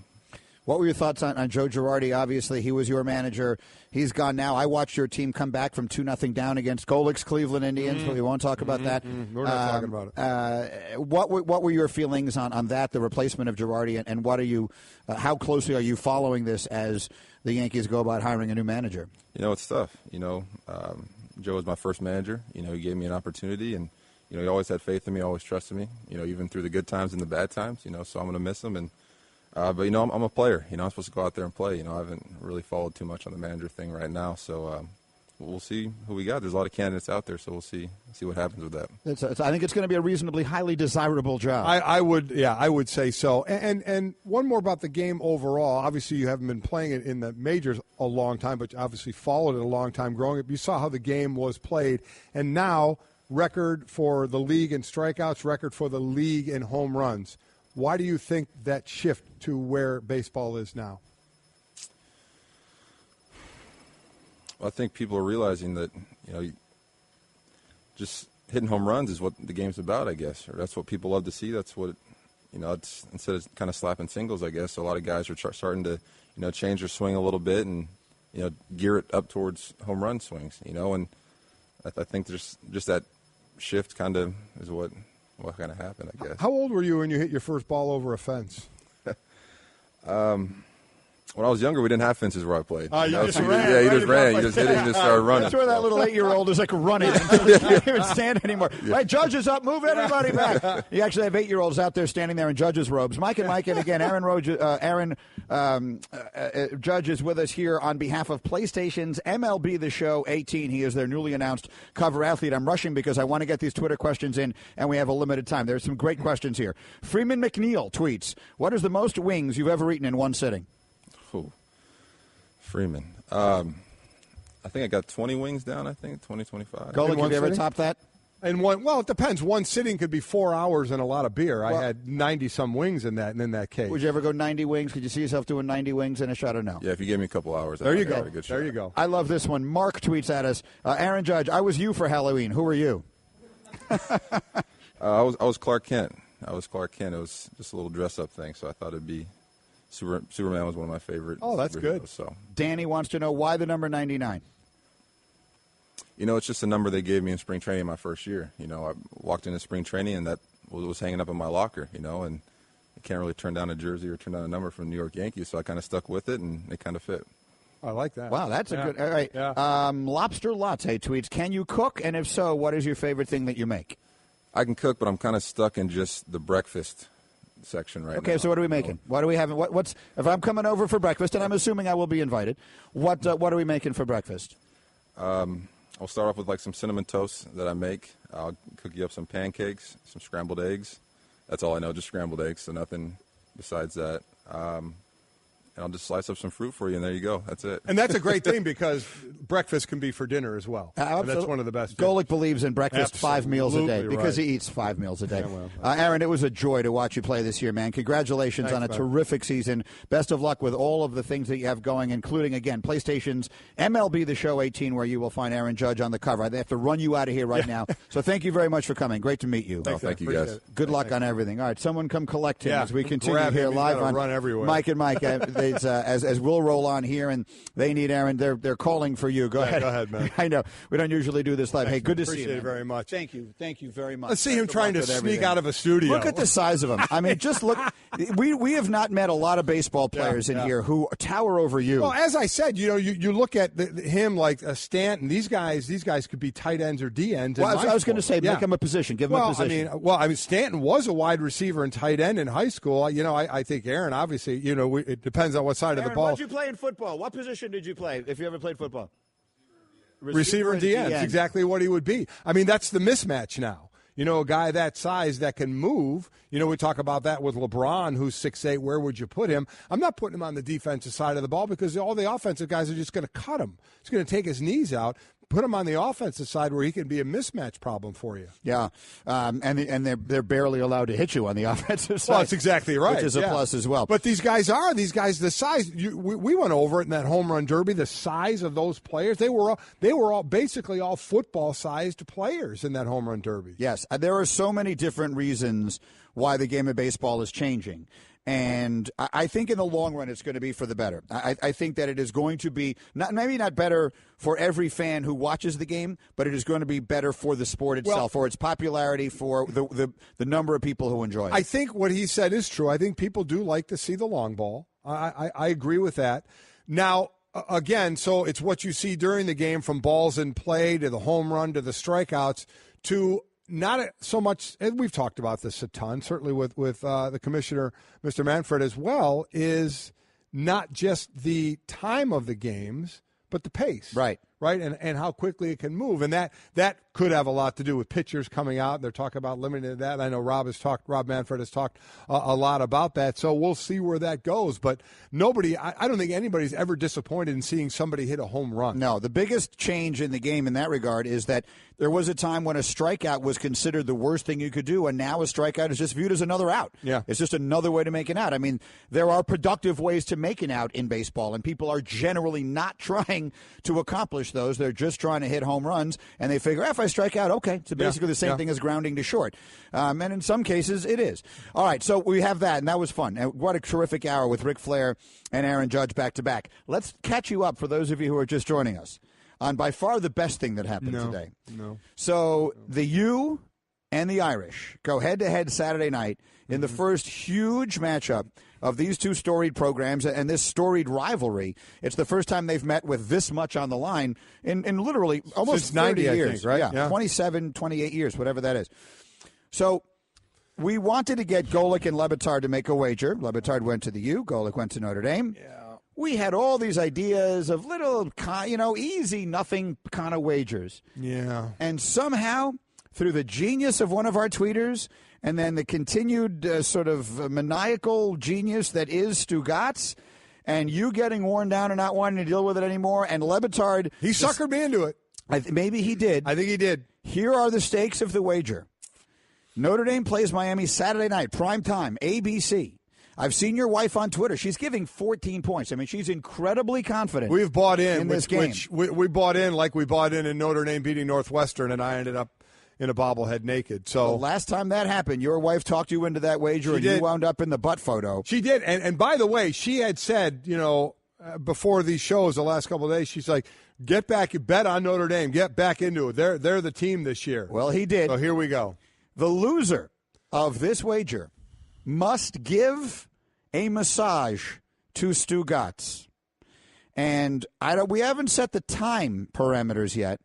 What were your thoughts on Joe Girardi? Obviously, he was your manager. He's gone now. I watched your team come back from 2-0 down against Golic's Cleveland Indians, but we won't talk about that. We're not talking about it. What were your feelings on that, the replacement of Girardi, and what are you? How closely are you following this as the Yankees go about hiring a new manager? It's tough. Joe was my first manager. He gave me an opportunity, and he always had faith in me, always trusted me. Even through the good times and the bad times. So I'm going to miss him and. But, I'm a player. I'm supposed to go out there and play. I haven't really followed too much on the manager thing right now. So we'll see who we got. There's a lot of candidates out there, so we'll see what happens with that. I think it's going to be a reasonably highly desirable job. I would say so. And one more about the game overall. Obviously, you haven't been playing it in the majors a long time, but you obviously followed it a long time growing up. You saw how the game was played. And now, record for the league in strikeouts, record for the league in home runs. Why do you think that shift to where baseball is now? Well, I think people are realizing that, just hitting home runs is what the game's about, I guess, or that's what people love to see. That's what, it's instead of kind of slapping singles, I guess. A lot of guys are starting to, change their swing a little bit and, gear it up towards home run swings, and I think there's just that shift kind of is what kind of happened, I guess. How old were you when you hit your first ball over a fence? When I was younger, we didn't have fences where I played. You just ran. Yeah, you just ran. You just hit it and just started running. That's where that little 8-year-old is running. He can't even stand anymore. Yeah. Right, Judge is up. Move everybody back. You actually have 8-year-olds out there standing there in judges' robes. Mike, and again, Aaron Judge is with us here on behalf of PlayStation's MLB The Show 18. He is their newly announced cover athlete. I'm rushing because I want to get these Twitter questions in, and we have a limited time. There's some great questions here. Freeman McNeil tweets, what is the most wings you've ever eaten in one sitting? Ooh. Freeman. I think I got 20 wings down, 20, 25. Golic, have you ever topped that? And it depends. One sitting could be 4 hours and a lot of beer. I had 90-some wings in that case. Would you ever go 90 wings? Could you see yourself doing 90 wings in a shot or no? Yeah, if you gave me a couple hours. There you go. There you go. I love this one. Mark tweets at us, Aaron Judge, I was you for Halloween. Who were you? I was Clark Kent. It was just a little dress-up thing, so I thought it'd be Superman was one of my favorite. Oh, that's good. So Danny wants to know why the number 99. It's just a number they gave me in spring training my first year. I walked into spring training and that was hanging up in my locker. And you can't really turn down a jersey or turn down a number from the New York Yankees, so I kind of stuck with it and it kind of fit. I like that. Wow, that's a good. All right. Yeah. Lobster Latte tweets, can you cook? And if so, what is your favorite thing that you make? I can cook, but I'm kind of stuck in just the breakfast section right now. Okay, so what are we making? What are we having? What's if I'm coming over for breakfast, and I'm assuming I will be invited, what are we making for breakfast? I'll start off with some cinnamon toast that I make. I'll cook you up some pancakes, some scrambled eggs. That's all I know, just scrambled eggs, so nothing besides that. And I'll just slice up some fruit for you, and there you go. That's it. And that's a great thing because breakfast can be for dinner as well. That's one of the best. Golic believes in breakfast 5 meals a day because he eats 5 meals a day. Aaron, it was a joy to watch you play this year, man. Congratulations on a terrific season. Best of luck with all of the things that you have going, including, again, PlayStation's MLB The Show 18, where you will find Aaron Judge on the cover. They have to run you out of here right now. So thank you very much for coming. Great to meet you. Thank you, guys. Good luck on everything. All right, someone come collect him as we continue here live on Mike and Mike. As we'll roll on here, and they need Aaron. They're calling for you. Go ahead. Go ahead, man. I know. We don't usually do this live. Hey, good to see you. Appreciate it very much. Thank you. Thank you very much. Let's see him trying to sneak out of a studio. Look at the size of him. I mean, just look. We have not met a lot of baseball players in here who tower over you. Well, as I said, you look at him like Stanton. These guys could be tight ends or D ends. Well, I was going to say, make him a position. Give him a position. I mean, Stanton was a wide receiver and tight end in high school. I think Aaron, obviously, it depends on what side of the ball. What did you play in football? What position did you play, if you ever played football? Receiver and D end. That's exactly what he would be. I mean, that's the mismatch now. a guy that size that can move. We talk about that with LeBron, who's 6'8". Where would you put him? I'm not putting him on the defensive side of the ball because all the offensive guys are just going to cut him. It's going to take his knees out. Put him on the offensive side where he can be a mismatch problem for you. Yeah, and they're barely allowed to hit you on the offensive side. Well, that's exactly right. Which is a plus as well. But these guys, the size. We went over it in that home run derby. The size of those players, they were all basically all football-sized players in that home run derby. Yes, there are so many different reasons why the game of baseball is changing. And I think in the long run, it's going to be for the better. I think that it is going to be maybe not better for every fan who watches the game, but it is going to be better for the sport itself, for its popularity, for the number of people who enjoy it. I think what he said is true. I think people do like to see the long ball. I agree with that. Now, again, so it's what you see during the game, from balls in play to the home run to the strikeouts to not so much, and we've talked about this a ton, certainly with the commissioner, Mr. Manfred, as well, is not just the time of the games, but the pace. Right. And how quickly it can move. And that could have a lot to do with pitchers coming out. And they're talking about limiting that. I know Rob Manfred has talked a lot about that. So we'll see where that goes. But I don't think anybody's ever disappointed in seeing somebody hit a home run. No, the biggest change in the game in that regard is that there was a time when a strikeout was considered the worst thing you could do, and now a strikeout is just viewed as another out. Yeah. It's just another way to make an out. I mean, there are productive ways to make an out in baseball, and people are generally not trying to accomplish those. They're just trying to hit home runs, and they figure, if I strike out, okay. So basically the same thing as grounding to short. And in some cases, it is. All right, so we have that, and that was fun. And what a terrific hour with Ric Flair and Aaron Judge back-to-back. Let's catch you up, for those of you who are just joining us, on by far the best thing that happened today. So the U and the Irish go head-to-head Saturday night in the first huge matchup of these two storied programs and this storied rivalry. It's the first time they've met with this much on the line in literally almost since 90 years, I think, right? Yeah, 27, 28 years, whatever that is. So we wanted to get Golic and Lebitard to make a wager. Lebitard went to the U. Golic went to Notre Dame. Yeah. We had all these ideas of little, easy, nothing kind of wagers. Yeah. And somehow, through the genius of one of our tweeters and then the continued sort of maniacal genius that is Stu Gatz, and you getting worn down and not wanting to deal with it anymore, and Lebitard... He suckered me into it. Maybe he did. I think he did. Here are the stakes of the wager. Notre Dame plays Miami Saturday night, prime time, ABC. I've seen your wife on Twitter. She's giving 14 points. I mean, she's incredibly confident. We've bought in this game. We bought in like we bought in Notre Dame beating Northwestern, and I ended up in a bobblehead naked. So the last time that happened, your wife talked you into that wager, and you wound up in the butt photo. She did. And by the way, she had said, before these shows the last couple of days, she's like, get back, bet on Notre Dame, get back into it. They're the team this year. Well, he did. So here we go. The loser of this wager must give a massage to Stu Gatz. And we haven't set the time parameters yet,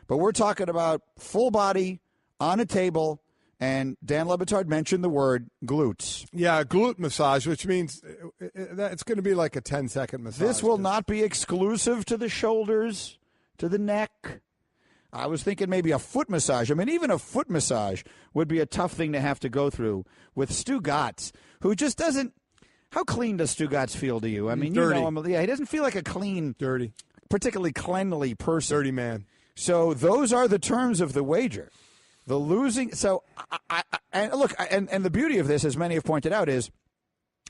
but we're talking about full body on a table, and Dan Lebitard mentioned the word glutes. Yeah, glute massage, which means it's going to be like a 10-second massage. This will not be exclusive to the shoulders, to the neck. I was thinking maybe a foot massage. I mean, even a foot massage would be a tough thing to have to go through with Stu Gatz, who just doesn't. How clean does Stu Gatz feel to you? I mean, dirty. You know him. Yeah, he doesn't feel like a clean, dirty, particularly cleanly person. Dirty man. So those are the terms of the wager. The losing. So, and look, and the beauty of this, as many have pointed out, is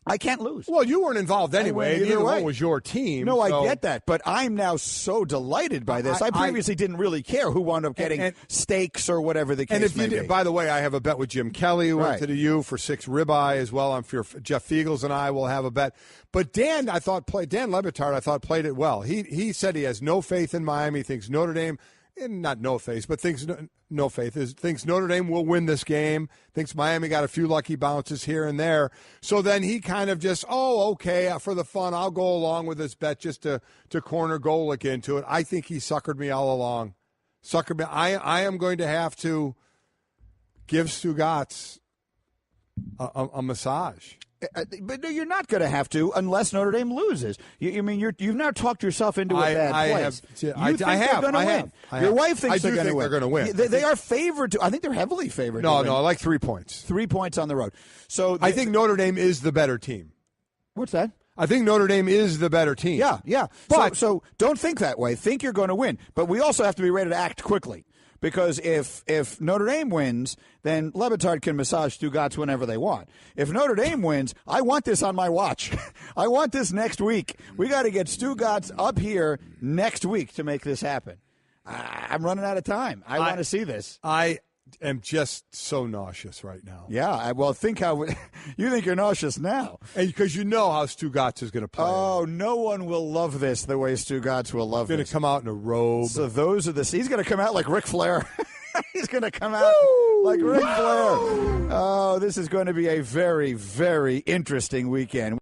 I can't lose. Well, you weren't involved anyway. Either one was your team. No, so. I get that, but I'm now so delighted by this. I previously didn't really care who wound up getting steaks or whatever the case may be. By the way, I have a bet with Jim Kelly, who went to the U for 6 ribeye as well. I'm sure Jeff Fiegels and I will have a bet. But Dan Lebitard, played it well. He said he has no faith in Miami. Thinks Notre Dame. And not no faith, but thinks Notre Dame will win this game, thinks Miami got a few lucky bounces here and there. So then he kind of just, okay, for the fun, I'll go along with this bet just to corner Golic into it. I think he suckered me all along. Suckered me. I am going to have to give Stu Gatz A massage. But no, you're not going to have to unless Notre Dame loses. You've now talked yourself into a bad place. I have. They're going to win. Your wife thinks they're going to win. They're going to win. They are favored to. I think they're heavily favored. No, I like 3 points. 3 points on the road. So I think Notre Dame is the better team. What's that? I think Notre Dame is the better team. Yeah. But so don't think that way. Think you're going to win. But we also have to be ready to act quickly. Because if Notre Dame wins, then Le Batard can massage Stugotz whenever they want. If Notre Dame wins, I want this on my watch. I want this next week. We got to get Stugotz up here next week to make this happen. I'm running out of time. I want to see this. I am just so nauseous right now. Yeah, think how you think you're nauseous now, and because you know how Stugotz is going to play. Oh, no one will love this the way Stugotz will love this. He's going to come out in a robe. So he's going to come out like Ric Flair. He's going to come out like Ric Flair. Oh, this is going to be a very, very interesting weekend.